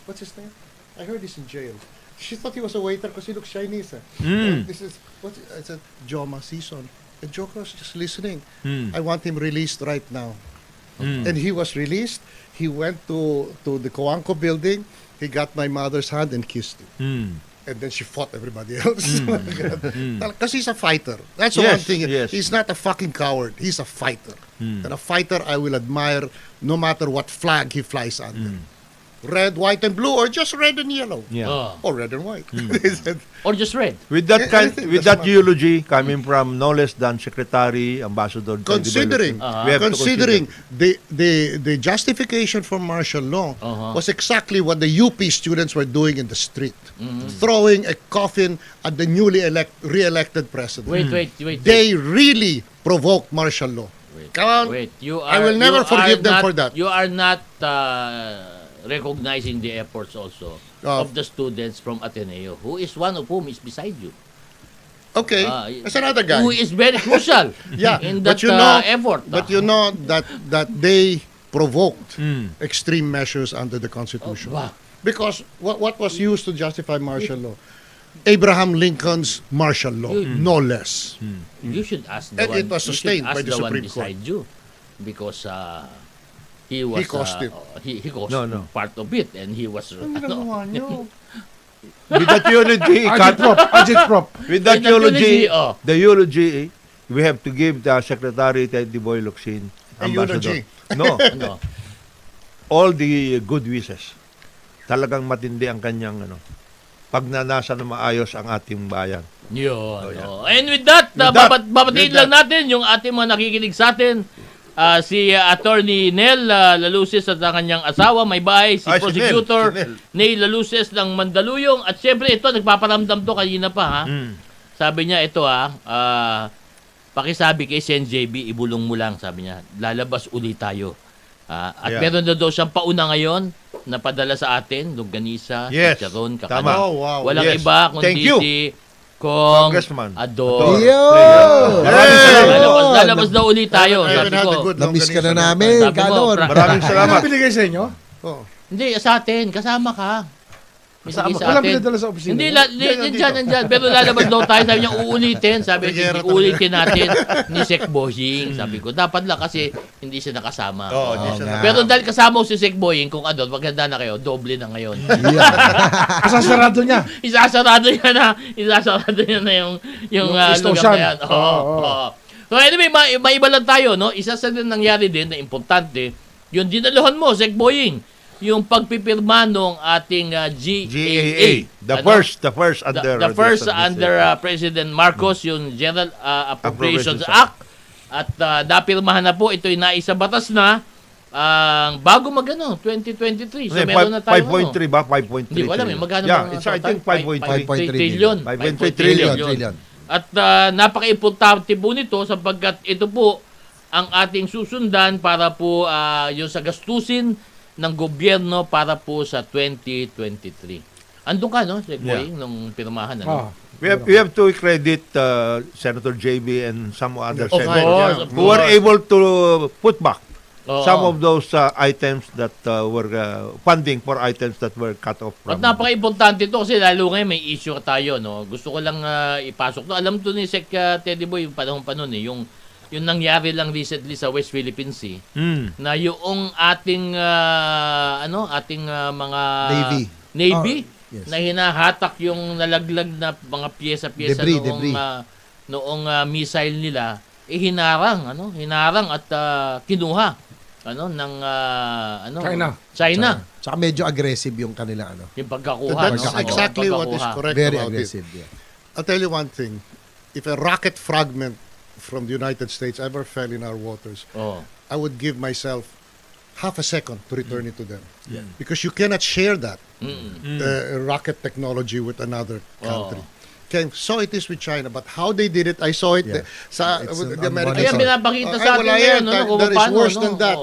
what's his name? I heard he's in jail. She thought he was a waiter because he looks Chinese. And this is what I said, Joe Masison. And Joe was just listening. I want him released right now. And he was released. He went to the Coanco building. He got my mother's hand and kissed it. And then she fought everybody else. Because he's a fighter. That's the one Yes, thing. yes. He's not a fucking coward. He's a fighter. And a fighter I will admire no matter what flag he flies under. Red, white, and blue, or just red and yellow. Yeah. Or red and white. Or just red. With that Anything with doesn't that eulogy coming from no less than Secretary Ambassador Considering, we have to considering the justification for martial law was exactly what the UP students were doing in the street, throwing a coffin at the newly re-elected president. Wait. They really provoked martial law. Come on. Wait, I will never forgive them for that. You are not recognizing the efforts also of the students from Ateneo, who is one of whom is beside you. Okay, that's another guy. Who is very crucial in that but you know, effort. But you know that they provoked extreme measures under the Constitution. Wow. Because what was used to justify martial law? Abraham Lincoln's martial law, no less. You should ask the And one. it was you should sustained ask by the the one Supreme Court. beside you, because he was He caused it. He caused No. part of it, and he was. With that eulogy, Agitprop. with that With that eulogy, eulogy, the eulogy, we have to give the Secretary Teddy Boy Locsin, A Ambassador. eulogy. No, no. all the good wishes. Talagang matindi ang kanyang pagnanasa na maayos ang ating bayan. Yun. And with that, babatiin lang natin yung ating mga nakikinig sa atin. Si Attorney Nel Laluces at ang kanyang asawa, may bahay, si Prosecutor si Nel. Neil Laluces ng Mandaluyong. At syempre ito, nagpaparamdam to kanina pa. Sabi niya, ito pakisabi kay Sen JB, ibulong mo lang, sabi niya. Lalabas uli tayo. At meron na daw siyang pauna ngayon na padala sa atin, longganisa, chicharon, kakano. Tama. Oh, wow. Walang Yes. iba kundi Thank you. si Kong Congressman. Ador. Yo! Lalabas na uli tayo. I haven't Sabi had ko, a good Namiss ka na longganisa. namin, Sabi mo, Galon. Maraming salamat. Ano binigay sa inyo? Oh. hindi, sa atin, kasama ka. May sige sa Walang atin. pinadala sa opisina. Hindi, nandyan. Pero lalabas daw tayo. Sabi niya, uulitin. Sabi niya, uulitin natin ni Sec Boying. Sabi ko, dapat lang kasi hindi siya nakasama. Oo, hindi siya Pero dahil kasama ko si Sec Boying, kung ano, maganda na kayo, doble na ngayon. Kasasarado niya. Isasarado niya na yung lugar extortion. na yan. Oo. So anyway, maiba lang tayo, no? Isa sa din nangyari din na importante, yung dinaluhan mo, Sec Boying, yung pagpipirma ng ating GAA. The first under President Marcos, yung General Appropriations Appropriations Act. At napirmahan na po, ito'y naisa batas na bago 2023. So meron na tayo 5.3 ba? 5.3. Hindi ko alam magkano Yeah, ba it's I think 5.3. 5.3 trillion. 5.3 trillion. At napaka-importante po nito sapagkat ito po ang ating susundan para po yung sa gastusin ng gobyerno para po sa 2023. Andun ka, no? Segway, nung pirmahan. Ano? We have to credit Senator JB and some other Of senators course. who were able to put back Oo. some of those items that were funding for items that were cut off At from. napaka-importante ito kasi lalo ngayon may issue tayo, no? Gusto ko lang ipasok to. Alam to ni Sec Teddy Boy yung panahon pa noon yung nangyari lang recently sa West Philippine Sea na yung ating mga Navy Yes. na hinahatak yung nalaglag na mga piyesa-piyesa Debris. noong missile nila hinarang at kinuha ng China. Tsaka medyo aggressive yung kanila Yung pagkakuha. That's exactly what is correct Very about aggressive, it. yeah. I'll tell you one thing. If a rocket fragment from the United States ever fell in our waters, I would give myself half a second to return it to them. Yeah. Because you cannot share that rocket technology with another country. Okay, so it is with China, but how they did it, I saw it sa It's with an the Americans. Kaya pinapakita sa atin wala ngayon, yan. kung There is paano, worse than that.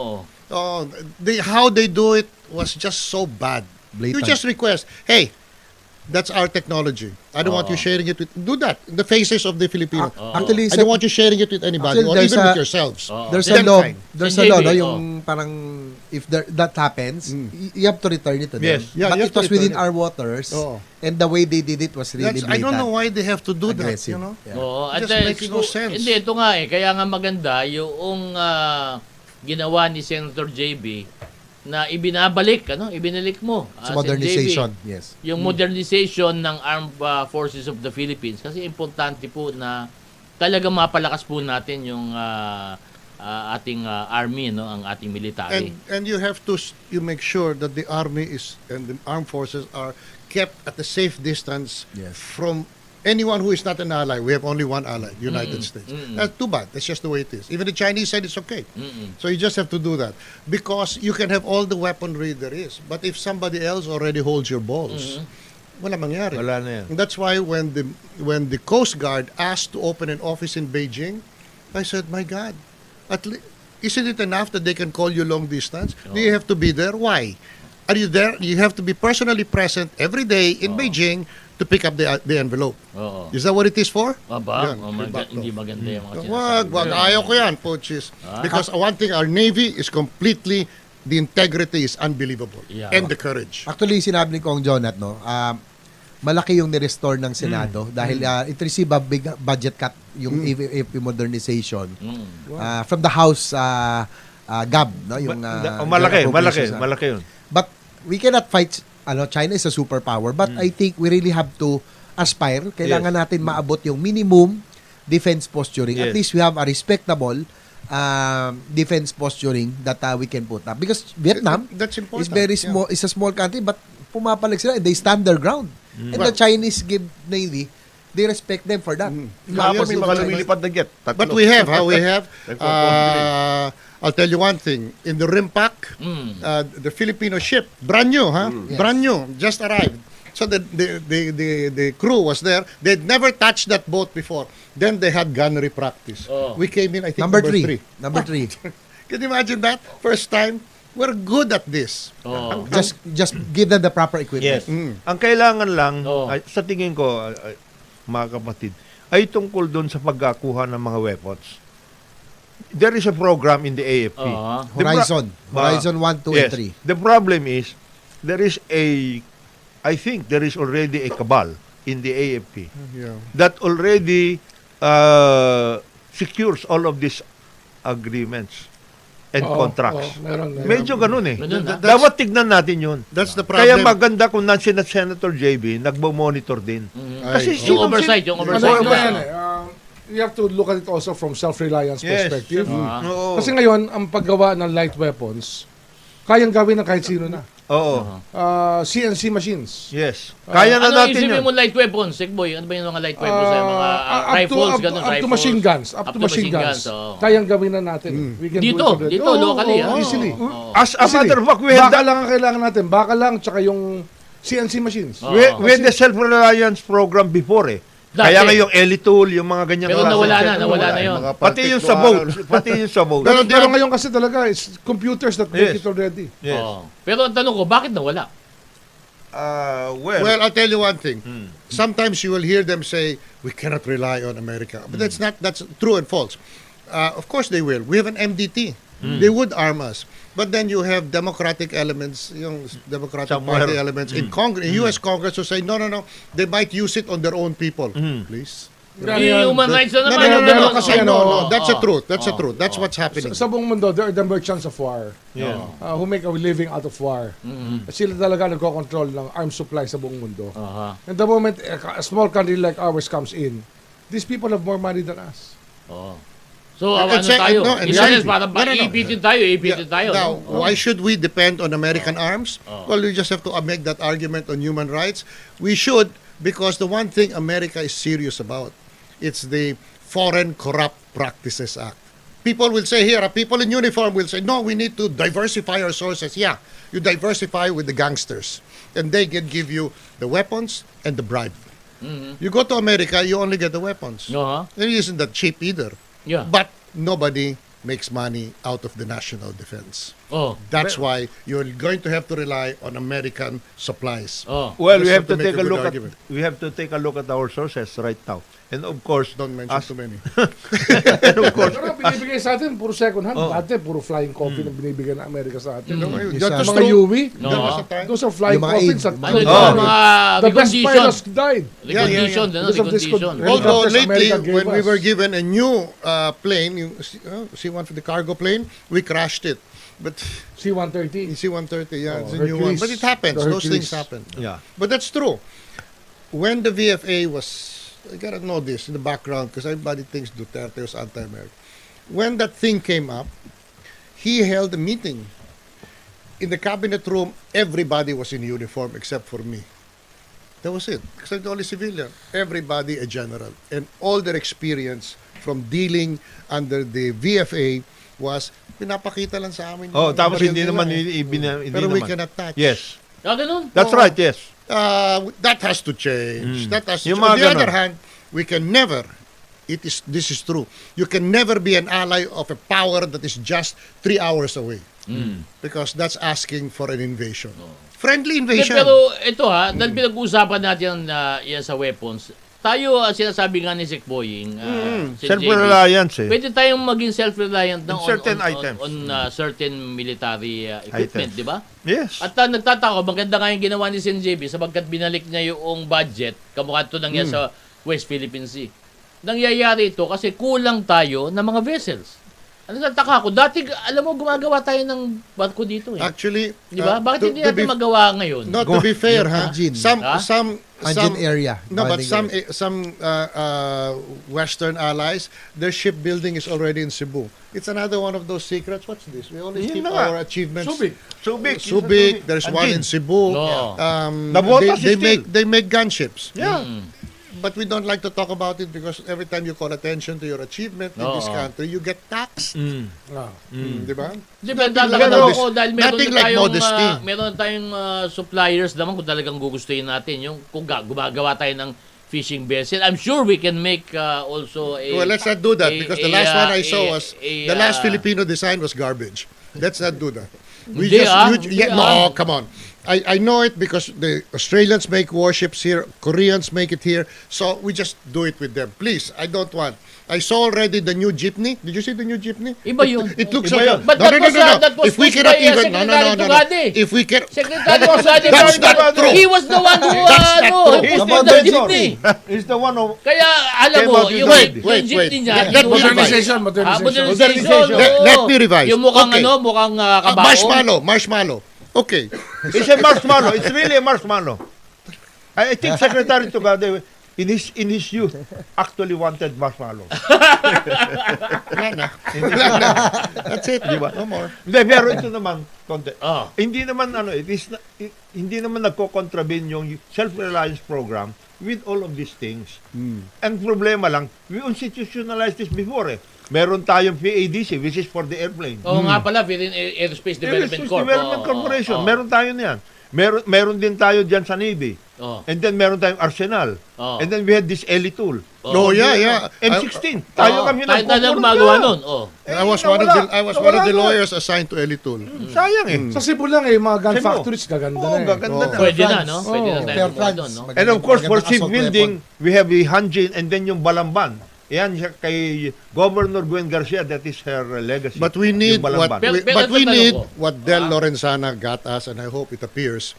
How they do it was just so bad. You Blatant. just request, hey, that's our technology. I don't want you sharing it with... Do that in the faces of the Filipino. Actually, I don't want you sharing it with anybody or Actually, even with yourselves. There's a Then law. fine. There's Si a law, JB, no? Yung parang, if that happens, you have to return it to them. Yes. Yeah, But you it have to was within return it. our waters, Oo. and the way they did it was really I don't know blatant. why they have to do Aggressive. that, you know? Yeah. Oo, at Just makes no sense. Hindi, ito nga kaya nga maganda yung ginawa ni Senator JB na ibinalik mo So Sen. modernization, JB, yes. yung modernization ng Armed Forces of the Philippines kasi importante po na talaga mapalakas po natin yung ating army, ang ating military. And you have to you make sure that the army and the armed forces are kept at a safe distance Yes. from anyone who is not an ally. We have only one ally, the United States. That's too bad. That's just the way it is. Even the Chinese said it's okay. So you just have to do that. Because you can have all the weaponry there is. But if somebody else already holds your balls, wala mangyari. Wala na yan. And that's why when the Coast Guard asked to open an office in Beijing, I said, my God, isn't it enough that they can call you long distance? Do you have to be there? Why? Are you there? You have to be personally present every day in Beijing to pick up the envelope. Oo. Is that what it is for? Aba, Yan, back hindi off. maganda yung mga Wag, ayaw ko yan, Pochis. Because one thing, our Navy is completely, the integrity is unbelievable. Yeah. And the courage. Actually, sinabi ni Kong Jonat, malaki yung ni-restore ng Senado dahil it received a big budget cut yung AFP modernization from the House GAB, no? Yung malaki yun. But we cannot fight. China is a superpower, but I think we really have to aspire. Kailangan natin maabot yung minimum defense posturing. At Yes. least we have a respectable defense posturing that we can put up. Because Vietnam That's important. is very small. It's a small country, but pumapalag sila and they stand their ground. And the Chinese give Navy, they respect them for that. Kahapon may mga lumilipad na jet. Tatlo. But we have. I'll tell you one thing. In the RIMPAC, the Filipino ship, brand new, brand new, just arrived. So the crew was there. They'd never touched that boat before. Then they had gunnery practice. We came in, I think, Number three. Number three. Can you imagine that? First time. We're good at this. Just give them the proper equipment. Yes. Ang kailangan lang, Oo. sa tingin ko, mga kapatid, ay tungkol doon sa pagkakuha ng mga weapons. There is a program in the AFP. Horizon. Horizon 1, 2, and 3. The problem is, I think there is already a cabal in the AFP Yeah. that already secures all of these agreements and contracts. Meron. Medyo ganun eh. Ganun, ha? Dapat tignan natin yun. That's the problem. Kaya maganda kung nansi na Senator JB, nagmo-monitor din. Kasi Ay, Yung oversight. Ano na. yan you have to look at it also from self-reliance Yes. perspective. Oo. Kasi ngayon, ang paggawa ng light weapons, kayang gawin ng kahit sino na. Oo. CNC machines. Yes. Kaya na Ano natin isipin yun. mo light weapons, Sigboy? Ano ba yung mga light weapons? Yung mga rifles, ganun, up to rifles? machine guns. Up to machine guns. Kayang gawin na natin. We can do it already. Dito, locally. Easily. As a Easily. matter of fact, we had Baka lang ang kailangan natin. Baka lang, tsaka yung CNC machines. we had the self-reliance program before eh. Dati. Kaya nga yung Elitool, yung mga ganyan. Pero nawala na yun. Pati yung sa boat. Pati yung sa boat. Pero ngayon kasi talaga, it's computers that make it already. Yes. Oo. Pero ang tanong ko, bakit nawala? Well, I'll tell you one thing. Sometimes you will hear them say, we cannot rely on America. But that's true and false. Of course they will. We have an MDT. They would arm us. But then you have democratic elements, yung Democratic Somewhere. Party elements in Congress, in U.S. Congress who say, no, they might use it on their own people. Please. Yung human rights na naman. no, yung no, ganun. kasi No, that's the truth. That's the truth. That's what's happening. Sa buong mundo, there are the merchants of war Yeah. who make a living out of war. Sila talaga nagko-control ng arms supply sa buong mundo. And the moment a small country like ours comes in, these people have more money than us. Oo. So, And ano tayo? no, and In essence, second- parang iipitin tayo, Now, no? why should we depend on American arms? Well, we just have to make that argument on human rights. We should, because the one thing America is serious about, it's the Foreign Corrupt Practices Act. People will say here, people in uniform will say, no, we need to diversify our sources. Yeah, you diversify with the gangsters. And they can give you the weapons and the bribe. You go to America, you only get the weapons. Uh-huh. And it isn't that cheap either. Yeah. But nobody makes money out of the national defense. Oh. That's why you're going to have to rely on American supplies. Oh. Well, we Just have to make take a good look argument. at we have to take a look at our sources right now. And of course, Don't mention as- too many. and of course, Pero binibigay sa atin, puro second hand. Oh. Dati, puro flying coffee na binibigay ng Amerika sa atin. Yes, That was Mga true. Yumi, No. There was a time. those are flying Yung mga coffins. aid. At Ano ito, Oh. mga the best recondition. pilots died. Recondition, ano, Because of this recondition. con- Although Helicopters lately, America gave when we us. were given a new plane, you see one for the cargo plane, we crashed it. But C-130. C-130, yeah, it's a Oh, new one. Hercules. But it happens. The Those things Hercules. happen. yeah. But that's true. When the VFA was, I gotta know this in the background because everybody thinks Duterte was anti-American. When that thing came up, he held a meeting. In the cabinet room, everybody was in uniform except for me. That was it. Because I'm the only civilian. Everybody a general. And all their experience from dealing under the VFA was pinapakita lang sa amin. Oh, yung tapos baril hindi nila naman eh. hindi Pero we naman. cannot touch. Yes. Ah, ganun? That's Oh. right, yes. That has to change. That has to Yung change. On mga the ganon. other hand, we can never, this is true, you can never be an ally of a power that is just 3 hours away. Because that's asking for an invasion. Friendly Hindi, invasion. pero ito dahil pinag-uusapan natin yan sa weapons, tayo, sinasabi nga ni Sec Boying, si JB, Self-reliance eh. pwede tayong maging self-reliant In certain items. on certain military equipment, Items. di ba? Yes. At nagtataka, maganda nga yung ginawa ni Sen JB sapagkat binalik niya yung budget, kamukha ito nangyari sa West Philippine Sea. Nangyayari ito kasi kulang tayo ng mga vessels. Ano nagtataka ko? Dati, alam mo, gumagawa tayo ng barko dito eh. Actually, Di ba? Bakit hindi natin magawa ngayon? No, to be fair, ha? Angin. Some area. No, but Bonding some Western allies, their shipbuilding is already in Cebu. It's another one of those secrets. What's this? We always Yun keep na nga. our achievements. Subic. There's one in Cebu. No. They Nabotas still. make gunships. Yeah. But we don't like to talk about it because every time you call attention to your achievement in this country, you get taxed. Di ba? Di ba, Nothing dadagdagan like ko dahil meron nothing na like tayong, modesty. meron na tayong suppliers naman kung talagang gugustuhin natin. Yung kung gumagawa tayo ng fishing vessel, I'm sure we can make also a... Well, let's not do that because the last one I saw was the last uh, Filipino design was garbage. Let's not do that. Hindi, No, come on. I know it because the Australians make warships here, Koreans make it here, so we just do it with them. Please, I don't want. I saw already the new jeepney. Did you see the new jeepney? Iba yun. It looks Iba like yun. But that was If we pushed cannot by, even Secretary Tugade. If we can Secretary Tugade, That's not true. he was the one who, He's who the put the inventor. jeepney. He's the one who... Kaya, alam Came mo, out with yung, that. yung Wait, jeepney niya, let me Modernization. modernization. Let me revise. Yung mukhang Okay. mukhang kabaong. Marshmallow. Okay. It's a marshmallow. It's really a marshmallow. I think Secretary Tugade, in his youth, actually wanted marshmallows. Wala na. That's it. Di ba? No more. Hindi, pero ito naman, konti. Ah. Hindi naman, hindi naman nagko-contravene yung self-reliance program with all of these things. Ang problema lang, we institutionalized this before eh. Meron tayong PADC, which is for the airplane. Oo nga pala, Philippine Aerospace Development Aerospace Corp. Development Corporation. Meron tayo niyan. Meron din tayo dyan sa Navy. Oh. And then meron tayong Arsenal. Oh. And then we had this Ellie tool. No, yeah. M16. Tayo kami Tayo nagpupuno gumagawa dyan. nun. Oh. I was one of the lawyers assigned to Elitul. Sayang eh. Sa Cebu lang mga gun Cebu. factories, gaganda Oo, na eh. gaganda na. Pwede na, France. no? Pwede na tayo Fair gumawa France. doon, no? And of course, for Magandang assault shipbuilding, weapon. we have the Hanjin and then yung Balamban. Yan siya kay Governor Gwen Garcia, that is her legacy. But we need Yung Balamban. Pero need tanong ko. what Del Lorenzana got us, and I hope it appears,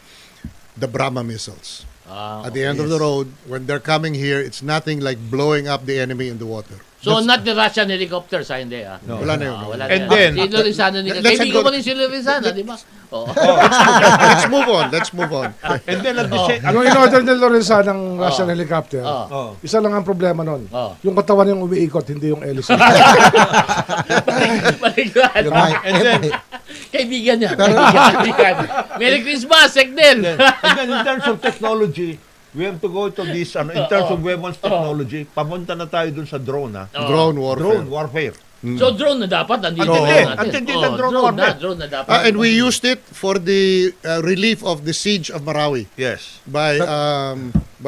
the Brahma missiles. At the end of the road, when they're coming here, it's nothing like blowing up the enemy in the water. So, not the Russian helicopters, hindi Wala na yun. Wala And na. then- Si Lorizana nila. Let's Kaibigan go- mo rin si Lorizana, di ba? Let's move on. Let's move on. And then at the same... Yung in-order ni Lorenza ng Russian helicopter, Oh. isa lang ang problema nun. Yung katawan yung umiikot, hindi yung hélice. Balikan. And then, Kaibigan niya. Kaibigan. Merry Christmas, Sekden. and then in terms of technology, we have to go to this, in terms of weapons technology, papunta na tayo dun sa drone, ha? Drone warfare. Drone warfare. So drone na dapat, andito Antindi, na natin. antindi na drone warfare. Drone na dapat. And we used it for the relief of the siege of Marawi Yes. by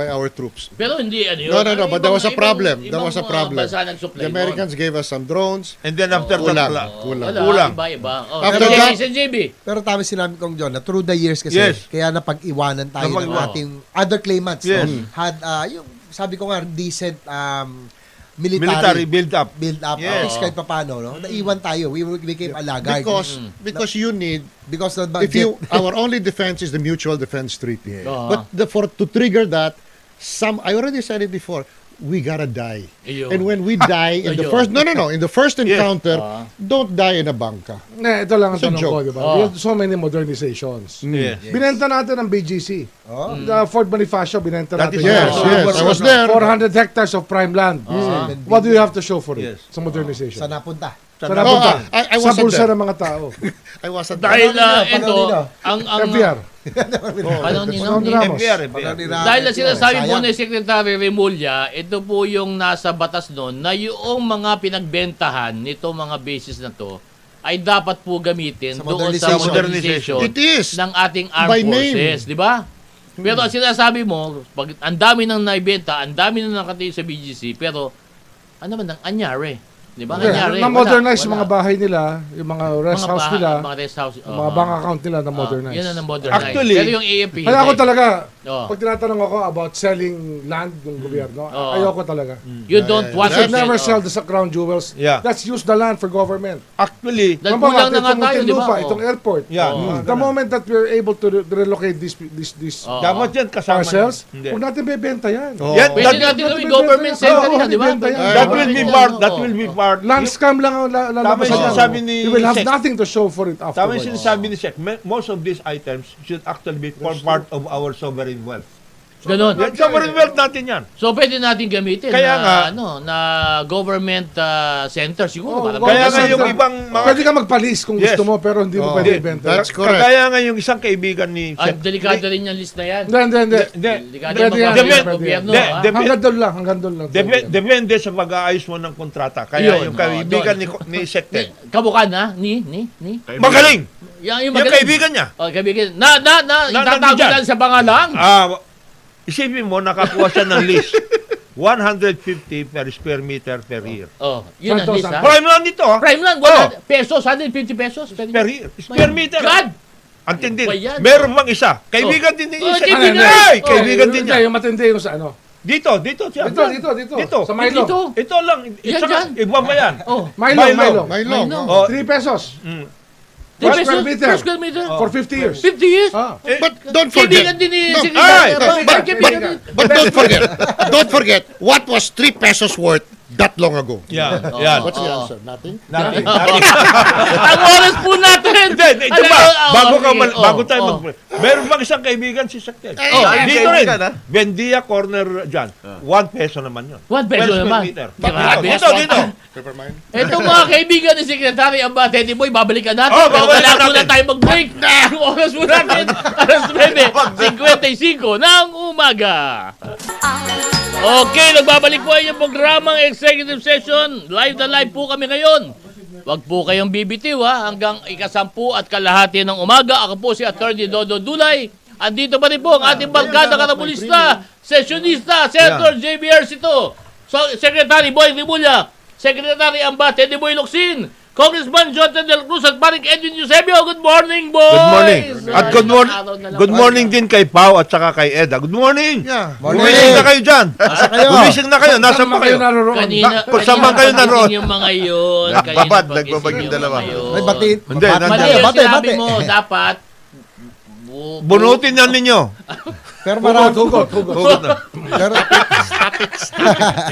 our troops. Pero hindi ano yun. No, but there was a problem. There was a problem. Bansa nag-supply The Americans gave us some drones. And then after Kulang. that, Wala, Kulang. iba-iba. After After that- JB. Pero tama sinabi kong John, na through the years kasi, Yes. kaya napag-iwanan tayo ng Napag-iwan. ating other claimants. Yes. No? Had, yung, sabi ko nga, decent military build up. build up. Yes. At least kahit papano, no? Naiwan tayo. We became a laggard. Because you need, Because the if budget, our only defense is the mutual defense treaty. But to trigger that, I already said it before, we gotta die. Ayun. And when we die in the first, in the first encounter, don't die in a bangka. Ito lang ang It's a tanong ko, joke. di ba? We have so many modernizations. Yes. Binenta natin ang BGC. The Fort Bonifacio, binenta That natin. is- Yes, I was there. 400 hectares of prime land. What do you have to show for it Yes. sa modernization? sa napunta. Sa napunta? I Sa wasn't bulsa there. ng mga tao. I wasn't Dahil there. ito, ang FBR. ano ni Panahon ni Ramos. Dahil na sinasabi po ni Secretary Remulla, ito po yung nasa batas noon na yung mga pinagbentahan nito mga bases na to ay dapat po gamitin Sa doon sa modernization. modernization It is. ng ating armed By name. forces, di ba? Pero ang sinasabi mo, pag ang dami nang naibenta, ang dami nang nakatayo sa BGC, pero ano man ang anyari? Di ba? Anyari? Na-modernize Wala. mga bahay nila, yung mga rest house nila, Mga rest house. yung mga bank account nila na-modernize. Yan ang modernize. Actually, pero yung AFP, Kaya ako talaga, Oh. pag tinatanong ako about selling land ng gobyerno, Oh. ayoko talaga. you don't want I should to never sell. sell the crown jewels. Yeah. Let's use the land for government. Actually, Dahil Kumbaga, kulang na nga itong tayo, di ba? Muntinlupa, itong airport. yeah. The moment that we're able to relocate these Oo. Dapat yan kasama. parcels, Hindi. huwag natin bebenta yan. Oh. Yan, Pwede that, natin gawin government center yan, di ba? bibenta yan. that will be part. That will be part. Land scam lang ang Tama yung yan. sinasabi ni You will have Sec. nothing to show for it Tama yung afterwards. sinasabi ni Sec. Most of these items should actually be form part of our sovereign wealth. Ganon. Yan, sovereign wealth natin yan. So pwede natin gamitin Kaya nga- na government center siguro. Oh, para Kaya nga Center. yung ibang mga... Pwede ka magpalis kung Yes. gusto mo, pero hindi mo Oh. pwede ibenta. That's correct. Kagaya nga yung isang kaibigan ni Ang Sec. delikado rin yung list na yan. Hindi. Delikado Pwede yung yan, mga pwede gobyerno. yan. ha? Hanggang doon lang. Depende sa pag-aayos mo ng kontrata. Kaya Yun, yung kaibigan doon. ni Sec. Kabukan ha? Ni? Magaling! Yung Yung kaibigan niya. Oh, kaibigan. Itatago nandyan. lang sa pangalang. Isipin mo, nakakuha siya ng list. 150 per square meter per year. Oh, yun ang Santos, list ha. Prime land dito, ha? Prime lang, pesos, 150 pesos. Per year. Square meter. God! Ang tindi. Ba yan? Meron bang isa? Kaibigan din ni Oh, Sec. kaibigan. Ay, Oh, kaibigan din niya. Yung matindi yung sa ano. Dito siya. Dito. Sa Milo. Dito. Ito lang. Yan, yan. Iba ba yan? Oh, Milo. Mylong. Oh, 3 pesos. 3 Per pesos square meter. per square meter. For 50 years. 50 years. Ah. But don't Kaibigan forget. din ni No, Secretary. but- Kaibigan din. But don't forget what was 3 pesos worth that long ago. yan. Yan. What's the answer? Nothing? Natin. Ang oras po natin. Hindi, ito ba? Bago tayo oh. Meron bang isang kaibigan si Secretary? Dito rin. Bendia Corner dyan. 1 peso naman yun. 1 peso Per square naman. meter. Grabe. Dito. Never mind. Ito mga kaibigan ni Secretary Amba, Teddy Boy, babalikan natin. Oh, Pero babalikan kailangan muna natin. tayo mag-break. Ang oras po natin, alas 9:55 ng umaga. Okay, nagbabalik po yung programang Executive Session. Live na live po kami ngayon. Wag po kayong bibitiw ha, hanggang 10:30 ng umaga. Ako po si Attorney Dodo Dulay. Andito pa rin po ang ating barkada karabulista, sessionista, Senator JBR Sito, Secretary Boy Rimulya, Secretary Amba, Teddy Boy Locsin, Congressman Jonathan Del Cruz at Paring Edwin Eusebio. Good morning, boys! Good morning. At Araw na lang. good morning din kay Pau at saka kay Eda. Good morning. Yeah. Gumising na kayo dyan. Gumising na kayo. Nasaan ba kayo? Kanina, Kung saan man kayo naroon. yung mga yun. Babad, Kanina nagbabag pagising yung dalawa. mga yun. Ay, batiin. Hindi, Mali nandiyan. yung Bate. sinabi mo, dapat Bunutin yan ninyo. Pero marami. Hugot. Hugot na. Pero,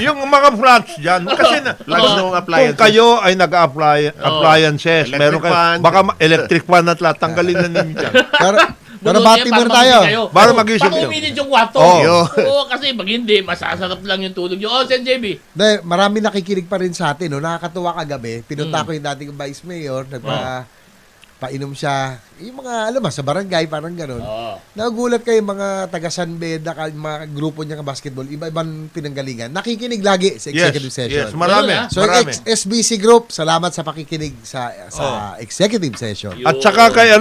Yung mga flats dyan, kasi na, Plugs ng kung appliances. kayo ay nag-appliances, Electric meron kayo, fan. baka electric fan at lahat, tanggalin na ninyo dyan. pero bati muna tayo. Para magising Para kayo. uminit yung kwarto. Oo. Oo, kasi pag hindi, masasarap lang yung tulog nyo. Oh, Sen JB. Marami nakikinig pa rin sa atin. No? Nakakatuwa kagabi. Pinunta ko yung dating vice mayor. Painom siya. Yung mga, alam mo, sa barangay, parang gano'n. Nagulat kayo mga taga San Beda, mga grupo niya ng basketball, iba-ibang pinanggalingan. Nakikinig lagi sa executive session. Yes, marami. So, marami. SBC Group, salamat sa pakikinig sa executive session. At saka kay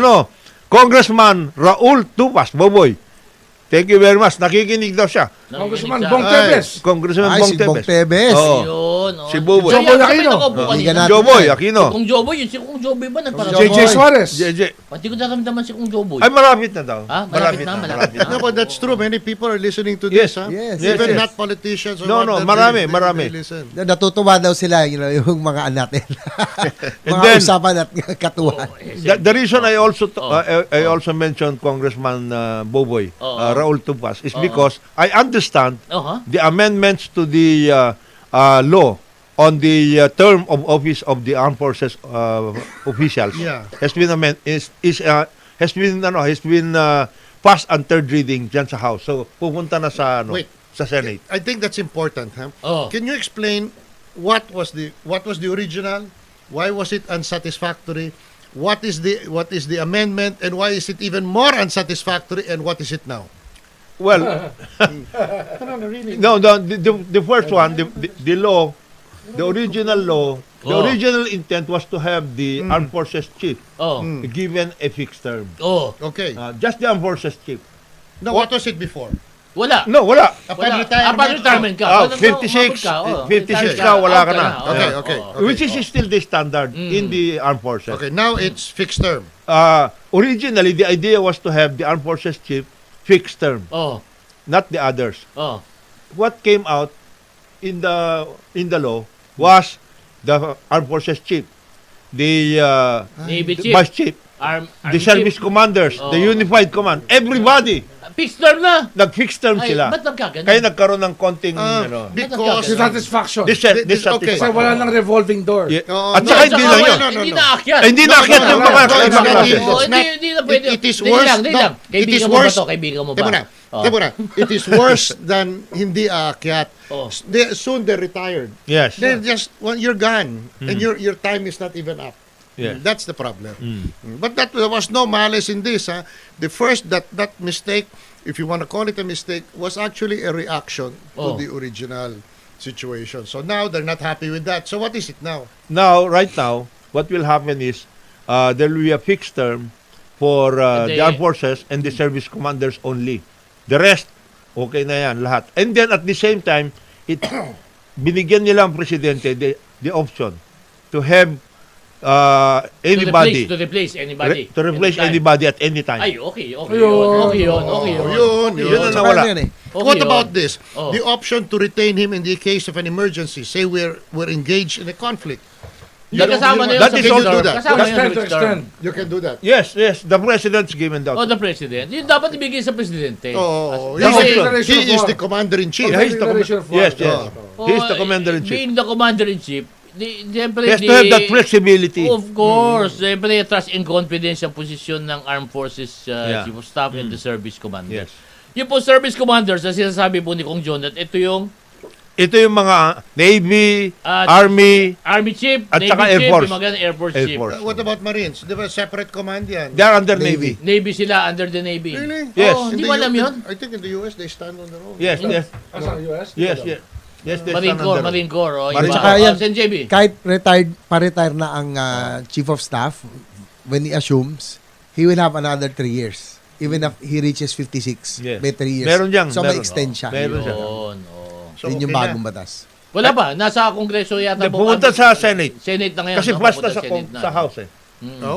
Congressman Raul Tupas, Boboy. Thank you very much. Nakikinig daw siya. Congressman Bong Tevez. Congressman Ay, Bong si Bong Tevez. Tevez. Oo. Yun. Si Boboy. Joboy Aquino. Hindi natin Joboy yan. Aquino. Kung Joboy, yun si Kung Joboy ba? Joboy. JJ Suarez. JJ. Pati ko naramdaman si Kung Joboy. Ay, malapit na daw. Malapit na. No, but that's true. Many people are listening to Yes. this, huh? Yes. Even Yes. not politicians. Or No, what, that marami. they listen. Natutuwa daw sila, yung mga anak natin. And mga then- usapan at katuwan. The reason I also mentioned Congressman Boboy, Raul Tupas, is because I understand the amendments to the law on the term of office of the armed forces officials Yeah. has been has been passed on third reading dyan sa House. So pupunta na sa Wait. sa Senate. I think that's important, huh? Oh. Can you explain what was the original? Why was it unsatisfactory? What is the amendment, and why is it even more unsatisfactory, and what is it now? Well, Really? no, the first one, the law, the original law, the original intent was to have the armed forces chief given a fixed term. Okay. Just the armed forces chief. Now, what was it before? Wala. No, wala. Wala. Upon retirement ka. Oh, Wala, 56, umabot 56 Retire ka, wala ka na. Okay. Which is still the standard in the armed forces. Okay, now it's fixed term. Originally, the idea was to have the armed forces chief fixed term, not the others. What came out in the law was the armed forces chief, the Navy chief. vice chief, Army the service chief. commanders, the unified command, everybody Fixed term na. nag-fixed term Ay, sila. ba't nagkaganon? Kaya nagkaroon ng konting Because Dissatisfaction. Okay. Kasi wala nang revolving door. Yeah. Oh, At no, saka hindi lang yun. Hindi naakyat. Hindi naakyat yung mga no, ibang klase. Hindi na pwede. It is Dali worse. lang, dali lang. It is Kaibigan mo ba worse. to? Kaibigan mo ba? Teka muna. It is worse than hindi aakyat. Soon they're retired. Yes. They're just, you're gone. And your time is not even up. Yes. That's the problem. But there was no malice in this. The first, that mistake, if you want to call it a mistake, was actually a reaction to the original situation. So now they're not happy with that. So what is it now? Right now, what will happen is there will be a fixed term for the armed forces and the service commanders only. The rest, okay na yan, lahat. And then at the same time, binigyan nila ang presidente the option to have anybody. To replace anybody. To replace Anytime. anybody at any time. Ay, okay yun. Yun. Yun ang nawala. Okay What yun. about this? Oh. The option to retain him in the case of an emergency. Say we're engaged in a conflict. Kasama na yun That sa is fixed also- term. that. Kasama na yun sa Extend to fixed term. extend. You can do that. Yes. The president's given that. The president. Yun dapat ibigay sa presidente. Oh, Kasi, he is the commander-in-chief. Yeah, he's the Declaration of war. Yes. He is the commander-in-chief. Being the commander-in-chief, siyempre, He has to have that flexibility. Of course. Siyempre, trust and confidence ang posisyon ng Armed Forces Chief of Staff and the Service Commander. Yes. Yung po Service Commanders, na sinasabi po ni Kong John, at ito yung mga Navy, At- Army, Army Chief, At Navy saka Air Chief, Force. yung mga Air Force Air Chief. Force. What about Marines? Di ba separate command yan? they are under Navy. Navy sila under the Navy. Really? Yes. Oh, In hindi the mo alam yun? I think in the US, they stand on their own. Yes. Asa US? Yes, they Marine stand Corps, under- Marine Corps. Oh, Marine- iba. Tsaka yan, Sen. JB. kahit pa-retire na ang Chief of Staff, when he assumes, he will have another 3 years. Even if he reaches 56, Yes. may 3 years. Meron dyan, So, may meron. extend siya. Meron siya. Yun, So, Yun yung okay bagong na. batas. Wala pa, nasa Kongreso yata. Pumunta sa Senate. Senate na ngayon. Kasi no? basta Pupunta Senate na. sa House eh.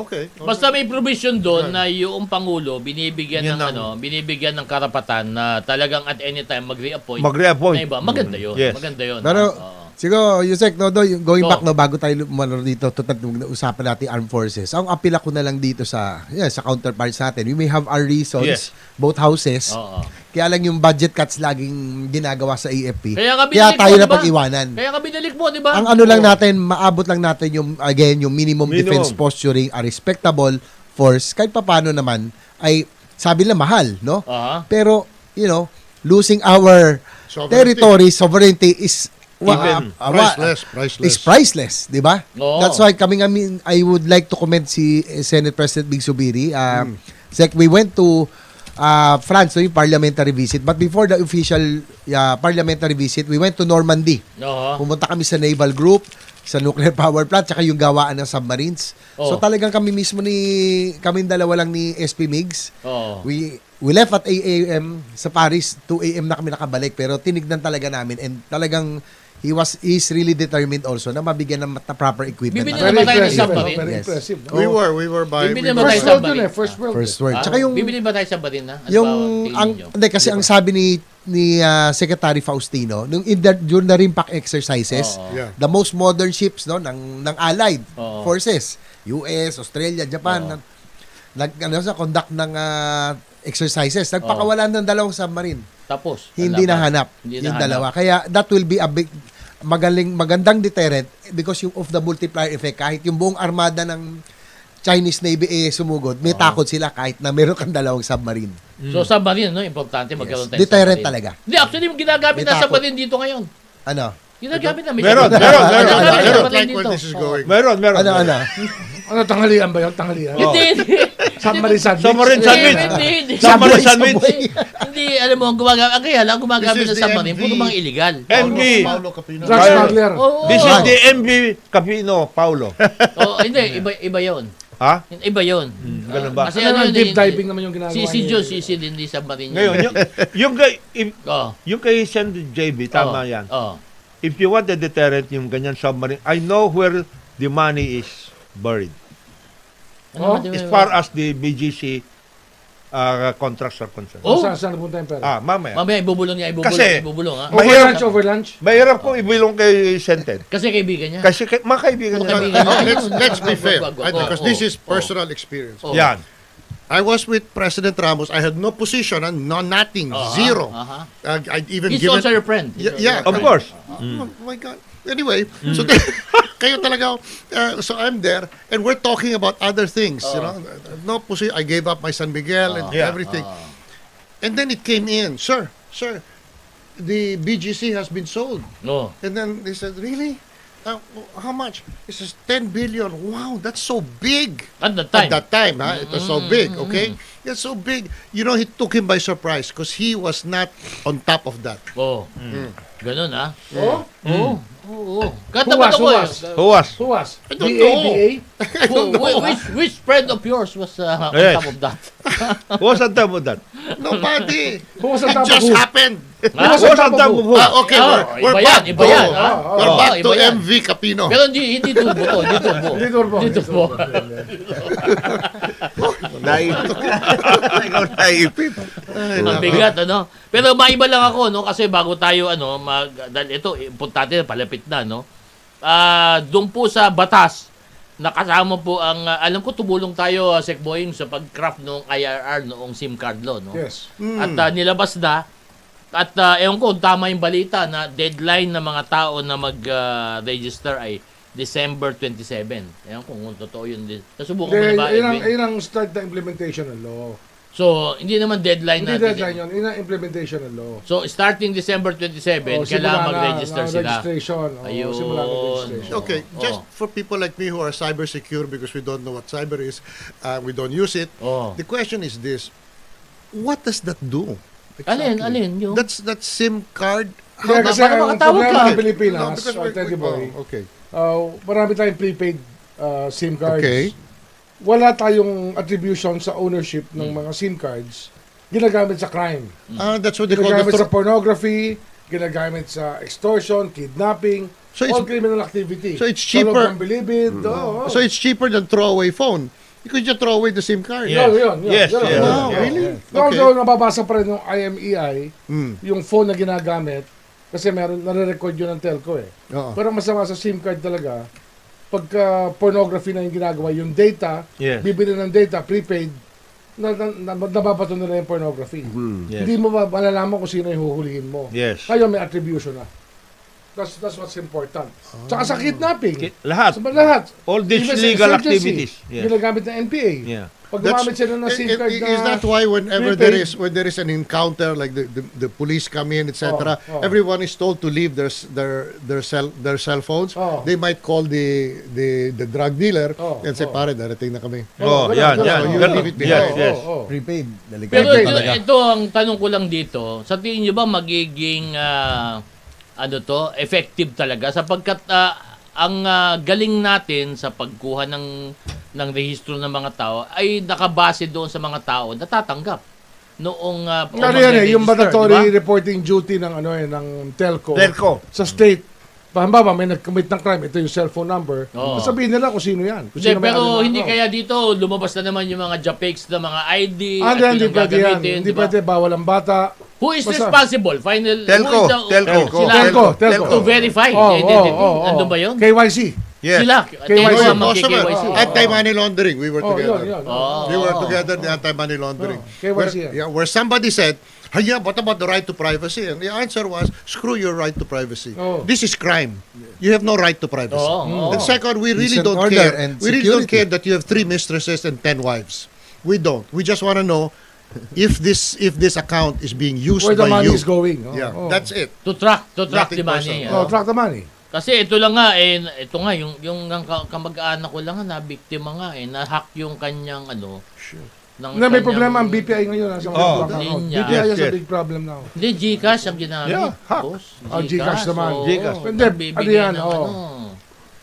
Okay. Basta may provision doon na yung Pangulo binibigyan Yan ng ang- binibigyan ng karapatan na talagang at any time mag-reappoint. Mag-reappoint. Na iba. Maganda 'yun. Yes. Maganda 'yun. Pero, Oo. Siguro, Yusek, going So, back, bago tayo dito, usapan natin armed forces. Ang apila ko na lang dito sa counterparts natin, we may have our reasons, Yes. both houses, Oo. kaya lang yung budget cuts laging ginagawa sa AFP. Kaya nga Kaya binalik tayo mo, na diba? pag-iwanan. Kaya nga binalik mo, di ba? Ang ano lang natin, maabot lang natin yung minimum defense posturing, a respectable force, kahit papano naman, ay sabi nila mahal, no? Aha. Pero, losing our sovereignty is Priceless. priceless, di ba? Oo. That's why I would like to commend si Senate President Big Subiri. Sec, we went to France, yung parliamentary visit. But before the official parliamentary visit, we went to Normandy. Oo. Pumunta kami sa naval group, sa nuclear power plant, tsaka yung gawaan ng submarines. So talagang kaming dalawa lang ni SP Migs. Oo. We left at 8 a.m. sa Paris, 2 a.m. na kami nakabalik, pero tinignan talaga namin and talagang he's really determined also na mabigyan ng proper equipment. Bibili Very naman tayo ng impressive. submarine. Very Yes. impressive. no? We were buying. Bibili naman tayo First world submarine. yun First world. First word. Ah, Tsaka yung bibili ba tayo submarine na? Ano ba tingin nyo? hindi kasi ang sabi ni Secretary Faustino nung during the RIMPAC exercises, Oo. Yeah. the most modern ships ng allied Oo. forces, US, Australia, Japan, sa conduct ng exercises, nagpakawalan ng dalawang submarine. Tapos. Hindi nahanap Hindi yung nahanap. dalawa. Kaya that will be a big magandang deterrent because yung of the multiplier effect, kahit yung buong armada ng Chinese Navy sumugod, may takot sila kahit na meron kang dalawang submarine. So submarine, no? Importante magkaroon tayo Deterrent submarine. talaga. Hindi, actually, ginagamit May na takot. submarine dito ngayon. Ano? Ginagamit na. Meron. I Ginagamit don't submarine like dito. where this is going. Meron. Ano? Ano, tanghalian ba yun? Tanghalian? Hindi. Submarine sandwich? Submarine sandwich. Hindi. Submarine sandwich. Hindi, alam mo, ang kaya lang gumagamit This ng is the submarine, MV. puro mga illegal. MV. Paulo Capino. Drug smuggler. Oo. This is the MV Capino, Paulo. Oh, hindi, iba 'yon. Ha? Iba 'yon. Ganun ba? Kasi Ano ano naman, yun, deep diving naman yung ginagawa Si niya. John, hindi submarine. Ngayon, Oh. yung kay Sen JB, tama yan. Oh. If you want a deterrent, yung ganyan submarine, I know where the money is buried. Ano ba, As far as the BGC contracts are concerned. Oh. Saan napunta yung pera? Mamaya. Mamaya ibubulong niya, Kasi- ibubulong ha. Mahirap- Overlunch? Mahirap ko ibilong kay Senten. Kasi kaibigan niya. Kasi mga kaibigan niya. Kaibigan niya. Let's be fair, Wag, right? Because this is personal experience. Oh. Yan. I was with President Ramos. I had no position, nothing, zero. I'd even He's given. also your friend. Yeah, Of course. Oh my God. Anyway, so kayo talaga, so I'm there, and we're talking about other things, you know. No position. I gave up my San Miguel and Yeah. everything. And then it came in, sir, the BGC has been sold. No. And then they said, really? How much? It says 10 billion. Wow, that's so big. At that time. At that time, it was so big, okay? It's so big. You know, he took him by surprise because he was not on top of that. Oh. Ganun ha. Oh? Oo. Who Katapat was? ako Who eh. was? Who was? Who was? I don't DA, know. DA? Which friend of yours was on Yes. top of that? Who was on top of that? Nobody. Who was on It top of just who? happened. Who was on top of who? Okay, Oh, we're iba yan, back. iba yan, ha? We're back iba to yan. MV Capino. Pero hindi turbo to, hindi turbo. Hindi turbo. Hindi turbo. Naipit. Ikaw naipit. Ang bigat, ano? Pero maiba lang ako, no? Kasi bago tayo, dahil ito, importante na, palapit na, no? Doon po sa batas, nakasama po ang, alam ko, tumulong tayo, Sec Boying, sa pag-craft ng IRR noong SIM card law, no? Yes. At nilabas na, at ewan ko, tama yung balita na deadline ng mga tao na mag-register ay December 27. Ewan ko kung totoo yun. Nasubukan mo na ba, Edwin? Yun ang start na implementation ng law. So, hindi naman deadline Hindi na. deadline yun. Yun ang implementation ng law. So, starting December 27, Oh, kailangan mag-register sila. Registration. Ayun. Simula ng registration. Okay, just for people like me who are cyber secure because we don't know what cyber is, we don't use it. Oh. The question is this: what does that do? Alin yung... That's SIM card. Kaya kasi baka ang makatawag problema ka. ng Pilipinas, No, because Teddy Boy, okay. marami tayong prepaid SIM cards. Okay. Wala tayong attribution sa ownership ng mga SIM cards. Ginagamit sa crime. That's what they call Ginagamit the sa pornography, ginagamit sa extortion, kidnapping, So all it's- criminal activity. so it's cheaper- Sa loob ng bilibid. Oo. So it's cheaper than throwaway phone. You could just throw away the SIM card. Yeah. Yun. Yes, Yun. yes. Wow, Yeah. really? Although Okay. nababasa pa rin ng IMEI, yung phone na ginagamit, Kasi nare-record yun ng telco eh. Oo. Pero masama sa SIM card talaga, pagka pornography na yung ginagawa, yung data, Yes. bibili ng data, prepaid, nababato nila yung pornography. Yes. Hindi mo malalaman kung sino yung huhulihin mo. Yes. Kaya may attribution na. That's what's important. Tsaka sa kidnapping. Lahat. Lahat. All these Even sa legal insurgency, activities. Yeah. Ginagamit ng NPA. Yeah. Pag gumamit sila ng SIM card na... Is that why whenever prepaid, there is an encounter, like the police come in, etc., everyone is told to leave their cell phones. Oh. They might call the drug dealer and say, Oh. pare, darating na kami. Oh, ganun, yan, ganun. yan. So you Ganun. leave it Yes, behind. yes. Prepaid. Delikado Pero talaga. ito ang tanong ko lang dito. Sa tingin nyo ba magiging effective talaga sapagkat ang galing natin sa pagkuha ng rehistro ng mga tao ay nakabase doon sa mga tao na tatanggap noong Ano yan eh, yung mandatory diba? reporting duty ng ng telco. Telco. Sa state. Halimbawa, may nag-commit ng crime, ito yung cellphone number. Oo. Sabihin nila kung sino yan. Kung Hindi, sino may pero ano hindi na- kaya dito lumabas na naman yung mga JPEGs na mga ID Ah, at hindi yung pwede yan. gagamitin, Hindi diba? pwede, bawal ang bata. Who is Basta- responsible? Final Telco, who is the- telco, sila telco. to verify the identity. Andun ba yun? KYC. Yes. Sila. KYC. Telco ang Possible. mag-KYC. Anti-money laundering, we were together. Yun. We were together in the anti-money laundering. KYC yan. Where somebody said, "Hey, yeah, what about the right to privacy?" And the answer was, screw your right to privacy. Oh. This is crime. You have no right to privacy. Oo. And second, we really Decent don't order care. and We really don't security. care that you have 3 mistresses and 10 wives. We don't. We just want to know if this account is being used Where the by money you. is going. Yeah, that's it. To track Nothing the money. personal. Track the money. Kasi ito lang nga, ito nga, yung kamag-anak ko lang nga, na-biktima nga, na-hack yung kanyang, ng May problema ang BPI ngayon. Sa Oh. Linya. BPI is Yes, a big problem now. Hindi, Gcash ang ginamit. Yeah, hack. Boss. Gcash naman. oo. Gcash. Hindi, Nagbibigay ano yan, ng oo.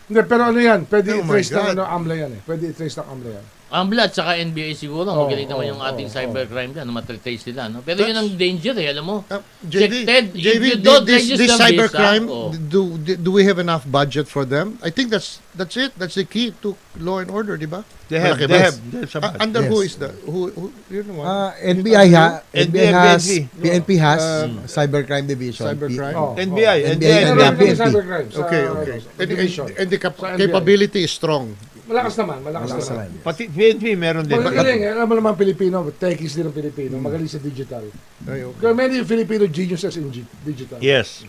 Hindi, pero ano yan? Pwede Oh my i-trace ng God. AMLA yan eh. Pwede i-trace ng AMLA yan. Ambla at saka NBA siguro, magaling naman yung ating oo. cybercrime dyan, matratrace nila. No? Pero yun ang danger alam mo. JV, Ted, if you JV, don't this register cybercrime, visa, do we have enough budget for them? I think that's it. That's the key to law and order, di ba? They have, Malaki they ba? have. There's a Under who Yes. is that? Who you know what? NBI has PNP. PNP has Cybercrime Division. Cybercrime? Oh. NBI. NBI. Meron Yeah, kami PNP. cybercrime sa Okay, okay. division. And the Sa NBI. capability is strong. Malakas naman, malakas naman. Pati PNP meron din. Magaling, alam mo naman Pilipino, techies din ang Pilipino, magaling sa digital. Ay, okay. There are many Filipino geniuses in digital. Yes.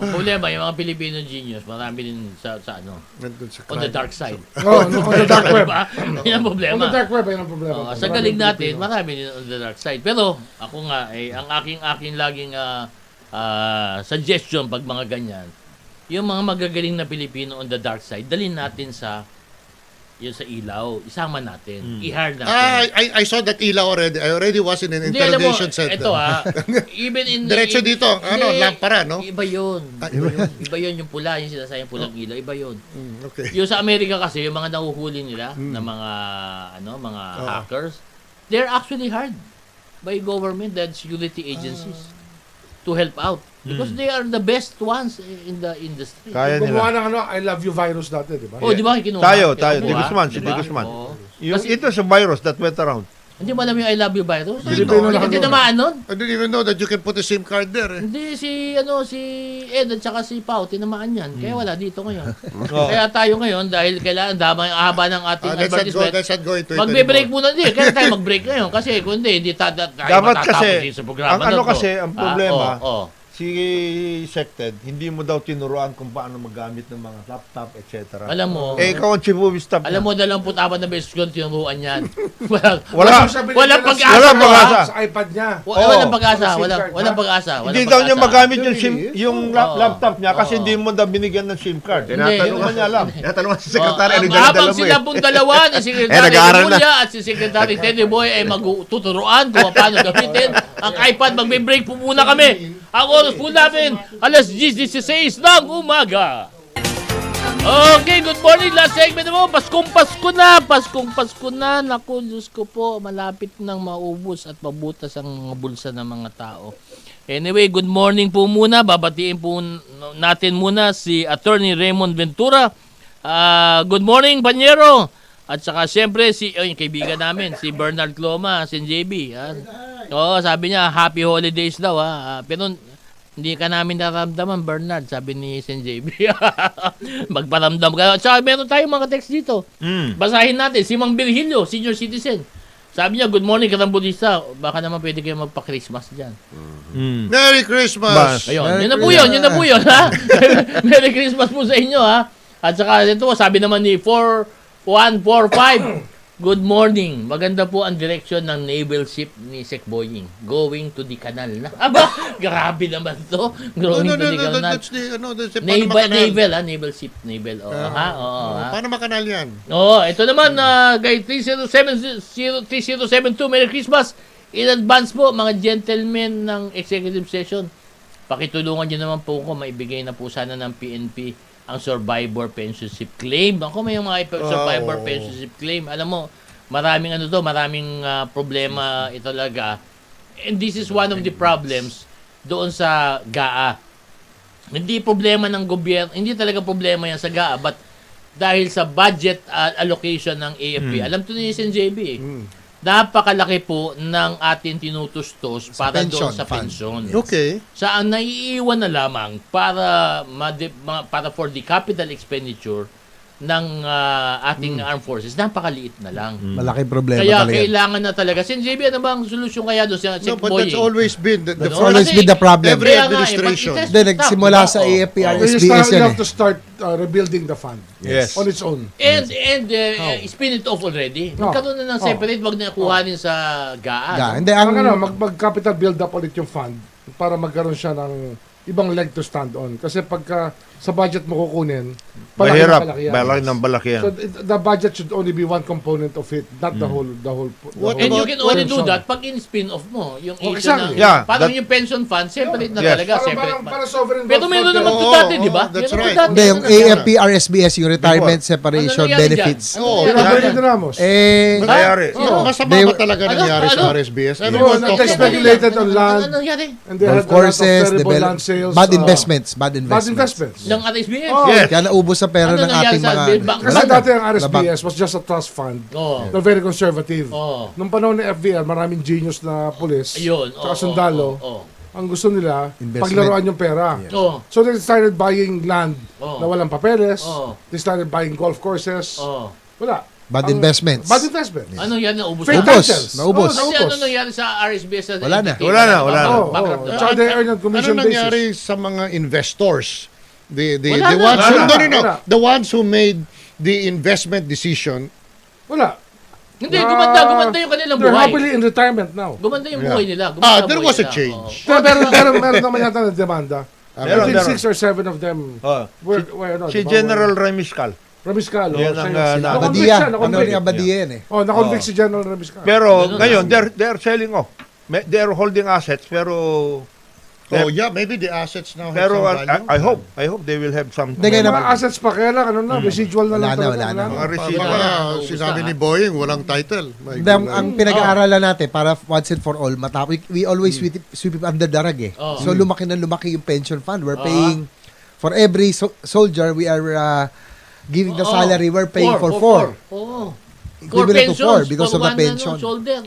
ang problema, yung mga Filipino genius, marami din sa Nandun sa on the crime. dark side. Oh, no, on the dark web. Diba? Yan ang On problema. the dark web, ayun ang problema. Sa galing natin, marami din on the dark side. Pero ako nga, ang aking laging suggestion pag mga ganyan, yung mga magagaling na Pilipino on the dark side, dalhin natin sa ilaw, isama natin, i-hire natin. I saw that ilaw already. I already was in an Hindi, alam mo, interrogation center. ito even in... Diretso dito, Hindi, lampara, no? Iba yun. Iba yun yung pula, yung sinasayang pulang ilaw, iba yun. Okay. Yung sa Amerika kasi, yung mga nahuhuli nila na mga hackers, they're actually hired by government and security agencies to help out. Because they are the best ones in the industry. Kaya Gumawa nila. ng I love you virus dati, di ba? Oh, di ba? Kinuha. Tayo. Kinuha. Di Guzman, si Diba? Di Guzman. Oo. Yung, Kasi- ito sa virus that went around. Hindi mo alam yung I love you virus? Pilipino lang Hindi ako. namaan nun? I didn't even know that you can put a SIM card there. Eh. Hindi, si Ed at saka si Pao, tinamaan yan. Kaya wala dito ngayon. Oh. Kaya tayo ngayon, dahil kailangan damay ang haba ng ating advertisement, Let's not go into it magbe-break anymore. muna. Hindi, kaya tayo mag-break ngayon. Kasi kung hindi tayo Dapat matatapos kasi, sa programa ang ano na to. kasi, ang problema, Oo. si Sected, hindi mo daw tinuruan kung paano maggamit ng mga laptop, etc. Alam mo, Ikaw ang chief of staff alam mo, 24 na beses ko tinuruan yan. Walang Wala. walang pag-asa. Walang pag-asa. Sa iPad niya. Walang pag-asa. SIM Walang card, walang ha? pag-asa. Hindi walang daw niya pag-asa. magamit yung Oo. laptop niya kasi Oo. hindi mo daw binigyan ng SIM card. Hindi. Tinatanong niya lang. Tinatanong si Secretary, ano yung Habang dala-dala mo sila pong dalawa, ni Secretary nag-aaral na. Mulya at si Secretary Teddy Boy ay magtuturuan kung paano gamitin ang iPad. Magbe-break po muna kami. Ang oras po namin, alas 10:16 ng umaga. Okay, good morning. Last segment mo. Paskong Pasko na. Naku, Diyos ko po, malapit nang maubos at mabutas ang mga bulsa ng mga tao. Anyway, good morning po muna. Babatiin po natin muna si Attorney Raymond Ventura. Good morning, Panyero. At saka siyempre yung kaibigan namin, si Bernard Cloma, si JB. Oo, sabi niya, happy holidays daw. Pero Hindi ka namin nararamdaman, Bernard, sabi ni Sen JB. Magparamdam ka. Tsaka meron tayong mga text dito. Basahin natin. Si Mang Virgilio, senior citizen. Sabi niya, good morning, Karambulista. Baka naman pwede kayo magpa-Christmas dyan. Merry Christmas! Ayun, yun na po yun, ha? Merry Christmas po sa inyo, ha? At saka ito, sabi naman ni 4145, good morning. Maganda po ang direction ng naval ship ni Sec Boying. Going to the canal na. Aba, grabe naman to. Going to the canal. That's the Panama Canal. Naval ship. Naval, Panama Canal yan. Ito naman, kay 3072, Merry Christmas. In advance po, mga gentlemen ng executive session. Pakitulungan nyo naman po ko, maibigay na po sana ng PNP ang survivor pensionship claim. Ako may mga survivor pensionship claim. Alam mo, maraming problema ito talaga. And this is one of the problems doon sa GAA. Hindi problema ng gobyerno, hindi talaga problema yan sa GAA, but dahil sa budget allocation ng AFP. Alam to ni Sen JB napakalaki po ng ating tinutustos para doon sa pension. Okay. Saan naiiwan na lamang para for the capital expenditure ng ating armed forces, napakaliit na lang. Malaking problema Kaya talaga. kailangan na talaga. Sen JB, ano ba ang solusyon kaya doon sa No, but that's always been the That's always been the problem. Every administration. Then nagsimula sa AFP-RSBS You yan have to start rebuilding the fund Yes. on its own. And spin it off already. No. Magkaroon na ng separate, wag na kuhanin sa GAA. Yeah, hindi ang Mag-capital build up ulit yung fund para magkaroon siya ng ibang leg to stand on. Kasi pagka sa budget mo kukunin, Mahirap. palaki yan. Malaki ng balaki yan. So the budget should only be one component of it, not the whole. And you can only do that pag in-spin off mo. Yung issue exactly. na, Yeah, parang that- yung pension fund, separate na Yes. talaga. Separate Para sovereign Pero wealth meron fund naman yan. ito Oo, dati, di ba? that's Meron right. ito dati. hindi, yung AFP-RSBS, yung retirement separation Ano nangyari benefits. dyan? Oo, Ano nangyari Pero dyan? Ramos. Nangyayari. Masama They- ba talaga nangyari sa RSBS? They Everyone talks about it. speculated on land, Ano nangyari? and they Golf had a lot of courses, terrible land sales. bad investments, bad Bad investments. investments. Ng RSBS? Yes. Kaya naubos sa pera Ano ng nangyari ating sa mga... bank? Kasi Wala na. dati ang RSBS was just a trust fund Oo. na very conservative. Oo. Nung panahon ng FVR, maraming genius na pulis, Ayun. tsaka Oo, sundalo, oo, ang gusto nila, Investment. paglaruan yung pera. oo. So they started buying land Oo. na walang papeles. Oo. They started buying golf courses. Oo. Wala. Bad Ang- investments. Bad investments. Ano yan? Naubos Fake na? Naubos. titles. Naubos. Oo, Kasi ano nangyari sa RSBS? Wala na. Wala na. Oo, Bankrupt oo. na. Tsaka they earn on Ano commission nangyari basis. sa mga investors? The Wala na. ones who, Wala na. no. Wala. The ones who made the investment decision. Wala. Hindi, gumanda yung kanilang They're buhay. happily in retirement now. Gumanda yung buhay nila. Gumanda ang There buhay was a nila. change. Meron naman yata na demanda. I Meron, think meron. 6 or 7 of them were ano, Si di ba, General Remiscal. Ramiscal. Yan ang, na- Abadia. Ano ni Abadia yan eh. Na-convict si General Ramiscal. Pero Ganun ngayon, lang. they're selling off. They're holding assets, pero Oh yeah, maybe the assets now have pero some value. I hope they will have some. Hindi, May ngayon mga naman. assets pa, kaya lang, residual na lang. Wala na, talaga, wala na. Mga Baka residual. sinabi ni Boeing, walang title. My Hindi, ang goodness. pinag-aaralan natin para once and for all, we always sweep it under the rug eh. Oh. So lumaki na lumaki yung pension fund. We're paying, for every soldier, we are giving the salary, we're paying for four. Oo. Equivalent to four because of the Pag pension. Soldier.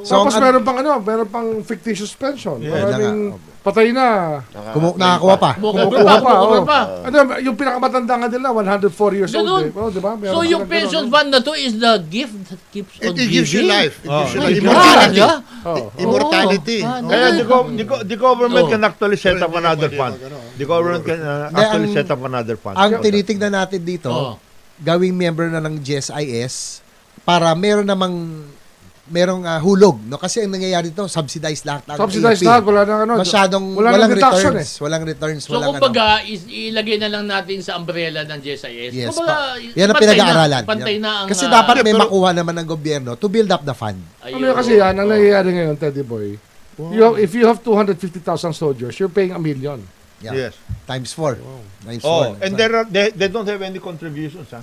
So, Tapos ang- meron pang fictitious pension. Yeah, Maraming patay na. Nakakuha pa. Kumukuha pa. Kumukuha pa. Yung pinakamatanda nga nila, 104 years old. Ganun. Di ba? Meron So yung silang pension ganun, fund na to is the gift that keeps on It gives you giving. life. It gives you My life. God, Immortality. ah. Immortality. Oh. No? Kaya the government Oh. can actually set up another fund. The government can actually ang- set up another fund. Ang tinitignan natin dito, Oh. gawing member na ng GSIS para merong hulog, no? Kasi ang nangyayari dito, subsidized lahat ang Subsidized AFP. lahat, wala na ano. Masyadong wala walang nang deduction returns, walang returns, So walang kumbaga, ilagay na lang natin sa umbrella ng GSIS. Yes, Kumbaga, yan ang pantay pinag-aaralan. Pantay na ang... Kasi dapat may pero- makuha naman ng gobyerno to build up the fund. Ano yun kasi yan, ang nangyayari ngayon, Teddy Boy, if you have 250,000 soldiers, you're paying $1 million. Yeah. Yes. Times 4. Times 4. Oh, and they don't have any contributions, ha?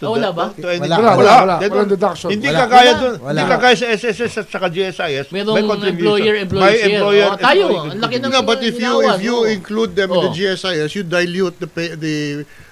Wala ba? To any, Wala. They Walang don't- deduction. Hindi Wala. kagaya Wala. doon. Hindi Wala. kagaya sa SSS at saka GSIS. Merong may contribution. employer May share. employer, Oh, tayo, employee ang laki ng No, but if ginawan, you oh. include them in the Oh. GSIS, you dilute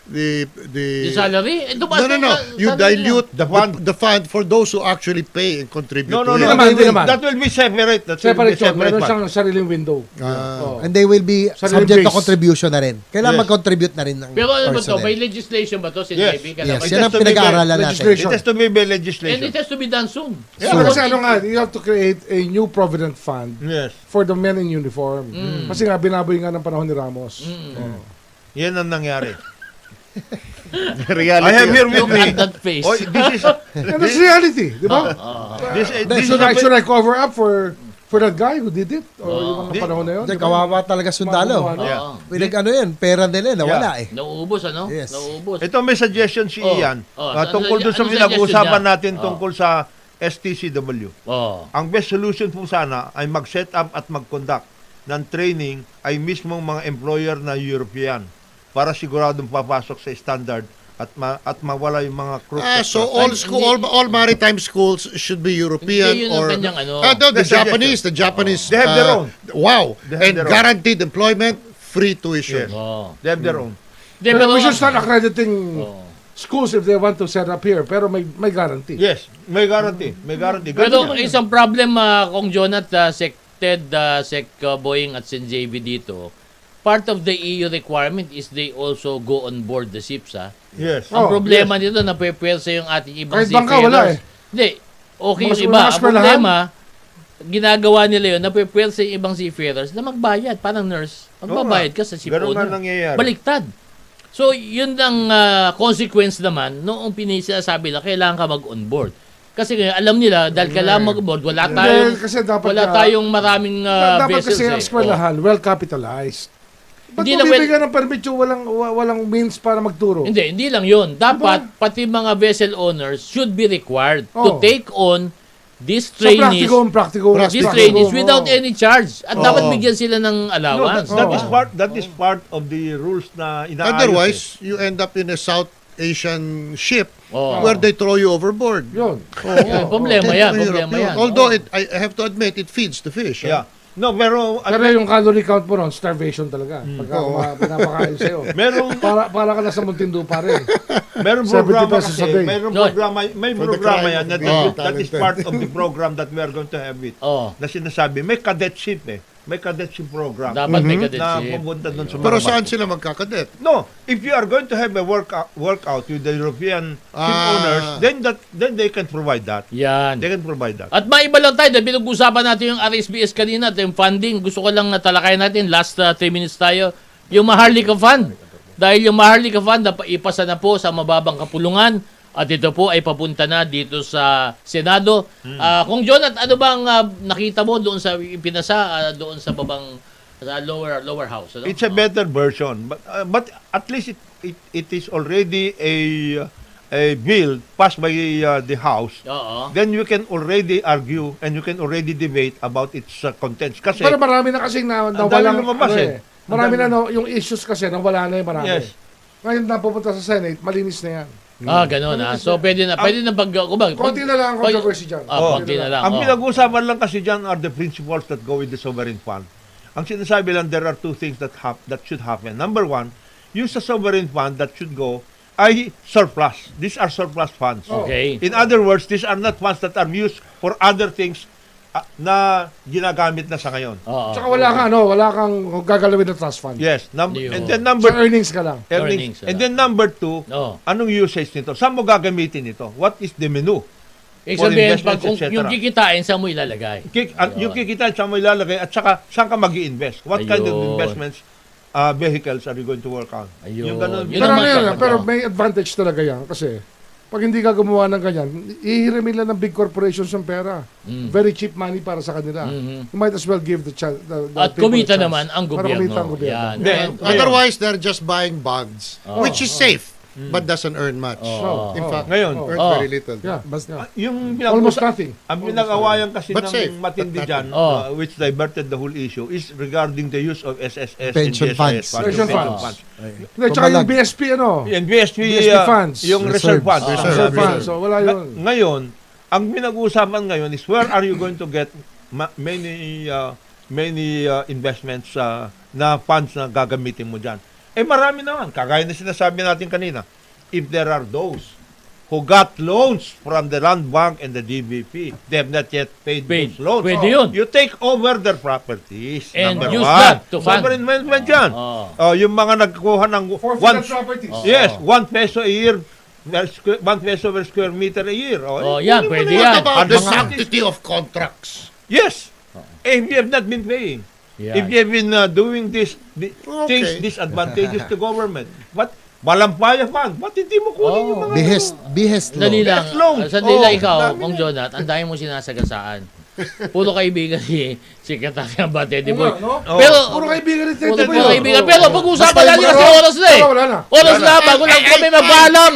Yung salary? Tumaas No. na You salary dilute The fund. the fund for those who actually pay and contribute No, to no, it. no. Hindi naman. That will be separate. That will Separate be yun. Meron fund. siyang sariling window. Oh. And they will be Sariling subject to base. contribution na rin. Kailangan Yes. mag-contribute na rin ng Pero ano ba to? personnel. May legislation ba to? Yes. JB? Yes, It yan has ang to be pinag-aaralan natin. legislation. It has to be by And legislation. it has to be done soon. Yeah, kasi ano nga, you have to create a new provident fund Yes. for the men in uniform. Kasi nga, binaboy nga ng panahon ni Ramos. Oh. Yan ang nangyari. Reality. I have here with Look me. at that face. Oh, this is And that's reality, di ba? this is Should I cover up for that guy who did it? O yung mga panahon na yun? Hindi, di ba? kawawa talaga sundalo. Mga gumawa, Oo. Pinag ano yan, pera nila, nawala eh. Nauubos, ano? Yes. Nauubos. Ito may suggestion si Oh. Ian Oh, tungkol doon sa ano pinag-uusapan suggestion niya? natin tungkol sa STCW. Oh. Ang best solution po sana ay mag-set up at mag-conduct ng training ay mismong mga employer na European para siguradong papasok sa standard at mawala yung mga crook. So all maritime schools should be European Hindi yun ang or kanyang ano. the That's Japanese They have their own. Wow. They have And their own. guaranteed employment, free tuition. Yes. Oh. They have their own. Di, Pero we pero, should start accrediting oh. schools if they want to set up here. Pero may guarantee. Yes, may guarantee. May guarantee. Pero Ganun yun. isang problem kung Jonat, Sec Ted, Sec Boying at Sen JV dito, part of the EU requirement is they also go on board the ships. Yes. Ang Oh, problema dito, napepwersa yung ating ibang Kahit bangka, wala seafarers. Hindi, okay yung Mga iba. Ang eskwelahan. problema, ginagawa nila yun, napepwersa yung ibang seafarers na magbayad, parang nurse. Magbabayad ka sa ship Ganun nga owner. nangyayari. Baliktad. So, yun ang consequence naman noong sabi na kailangan ka mag-onboard. Kasi ngayon, alam nila, dahil kailangan mag-onboard, wala tayong, Kasi dapat wala tayong maraming dapat vessels. kasi ang eskwelahan, well capitalized. Ba't Hindi mo na bibigyan ng permit yung walang means para magturo? Hindi lang yun. Dapat, pati mga vessel owners should be required to Oh. take on these So trainees, practical. without any charge. At dapat bigyan sila ng No, allowance. that is part of the rules na inaayos. Otherwise, you end up in a South Asian ship Oh. where they throw you overboard. Yun. Yan, problema yan. Mahirap Problema yun. yan. Although I have to admit, it feeds the fish. Yeah. No, pero Pero yung calorie count mo ron, starvation talaga. Pagka pinapakain sa'yo. merong Para ka nasa Muntinlupa pa rin. merong 70 programa pesos kasi, a day. may For the programa crime yan of that, being that is talented. part of the program that we are going to have it. Oh. Na sinasabi, may cadetship may cadetship program. Dapat may na kadetship. pupunta doon sa mga Pero saan barko. sila magkakadet? No, if you are going to have a workout with the European ship Ah. owners, then they can provide that. Yan. They can provide that. At maiba lang tayo, dahil pinag-usapan natin yung RSBS kanina, at yung funding, gusto ko lang natalakayan natin, last 3 minutes tayo, yung Maharlika Fund. Dahil yung Maharlika Fund, ipasa na po sa mababang kapulungan, at ito po ay papunta na dito sa Senado. Kung Jonat, ano bang nakita mo doon sa pinasa, doon sa babang, sa lower house? Ano? It's a better version, but at least it is already a bill passed by the House. Oo. Then you can already argue and you can already debate about its contents. Kasi Pero marami na kasing nawalang lumabas ano Marami na yung issues kasi nawala na yung marami. Yes. Ngayon napupunta sa Senate, malinis na yan. Ganun So pwede na Konti na lang ang controversy dyan. Konti na lang. ang pinag-uusapan lang kasi dyan are the principles that go with the sovereign fund. Ang sinasabi lang, there are two things that should happen. Number one, yung sa sovereign fund that should go ay surplus. These are surplus funds. Okay. In other words, these are not funds that are used for other things na ginagamit na sa ngayon. Oo. Tsaka wala kang gagalawin na trust fund. Yes. Yun. And then So number earnings ka lang. Earnings, and then number two, Oo. anong usage nito? Saan mo gagamitin ito? What is the menu? Ibig For sabihin, investments, kung etc. yung kikitain, saan mo ilalagay? Yung kikita, saan mo ilalagay at saka saan ka mag-i-invest? What kind of Ayun. investments vehicles are you going to work on? Ayun. Yung ganun. Yun Pero, naman ngayon, dapat, pero no? may advantage talaga yan kasi pag hindi ka gumawa ng ganyan, ihiramin lang ng big corporations ang pera. Very cheap money para sa kanila. You might as well give the At people kumita a chance. naman ang Para kumita ang gobyerno. gobyerno. Yan. Then, Otherwise, they're just buying bonds, which is safe, but doesn't earn much. In fact, Ngayon, earns very little. Yeah, Basta, yung almost nothing. ang pinag-awayan kasi But safe, ng matindi but dyan, nothing. which diverted the whole issue, is regarding the use of SSS Pension and funds. GSIS Pension Pension funds. Hindi, tsaka yung BSP Yung BSP, BSP funds. yung reserve funds. Reserve funds. So wala yun. Ngayon, ang pinag-uusapan ngayon is where are you going to get many investments na funds na gagamitin mo dyan. Eh marami naman. Kagaya na sinasabi natin kanina. If there are those who got loans from the Land Bank and the DBP, they have not yet paid those loans. Pwede yun. You take over their properties. And number use one. that to fund. Sovereign investment yan. Yung mga nagkuha ng Forfeited properties. yes, 1 peso a year, 1 peso per square meter a year. Yan, pwede yan. What about Ang the mga- sanctity of contracts? Yes. If you have not been paying. Yan. If you have been doing things disadvantageous to government. But Malampaya fund. Ba't hindi mo kunin yung mga... Behest law. Sandali lang. Best loan. Sandali lang ikaw, dami Kong na. Jonat, ang dami mo sinasagasaan. Puro kaibigan si Secretary Abate, di ba? No? Pero, Puro kaibigan ni Tete puro Boy. kaibigan. Pero pag-usapan Basta natin yung kasi oras na eh. Wala na. Oras na, bago lang kami magpaalam.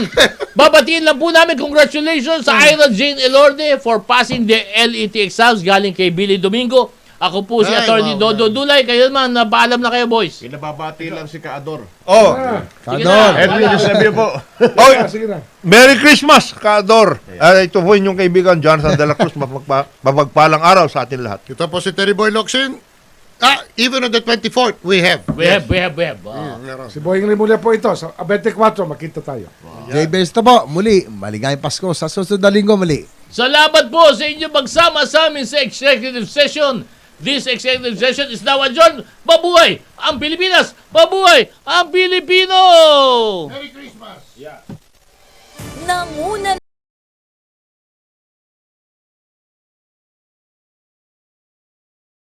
Babatiin lang po namin, congratulations sa Ira Jane Elorde for passing the LET exams galing kay Billy Domingo. Ako po si Ay, Atty. wow. Dodo Dulay. Kayo naman, napaalam na kayo, boys. Pinababati lang si Kaador. Oh, Sige Kador. na. Edwin Eusebio po. Sige na. Merry Christmas, Kador. Ito po inyong kaibigan, Jonathan de la Cruz. Mapagpalang araw sa atin lahat. Ito po si Terry Boy Locsin. Even on the 24th, we have. We have. Si Boying Rimulya po ito. Sa 24, makita tayo. J-Base to po. Muli, maligayang Pasko. Sa susunod na linggo muli. Salamat po sa inyo magsama sa amin sa executive session. This executive session is now adjourned. Mabuhay ang Pilipinas! Mabuhay ang Pilipino! Merry Christmas! Nanguna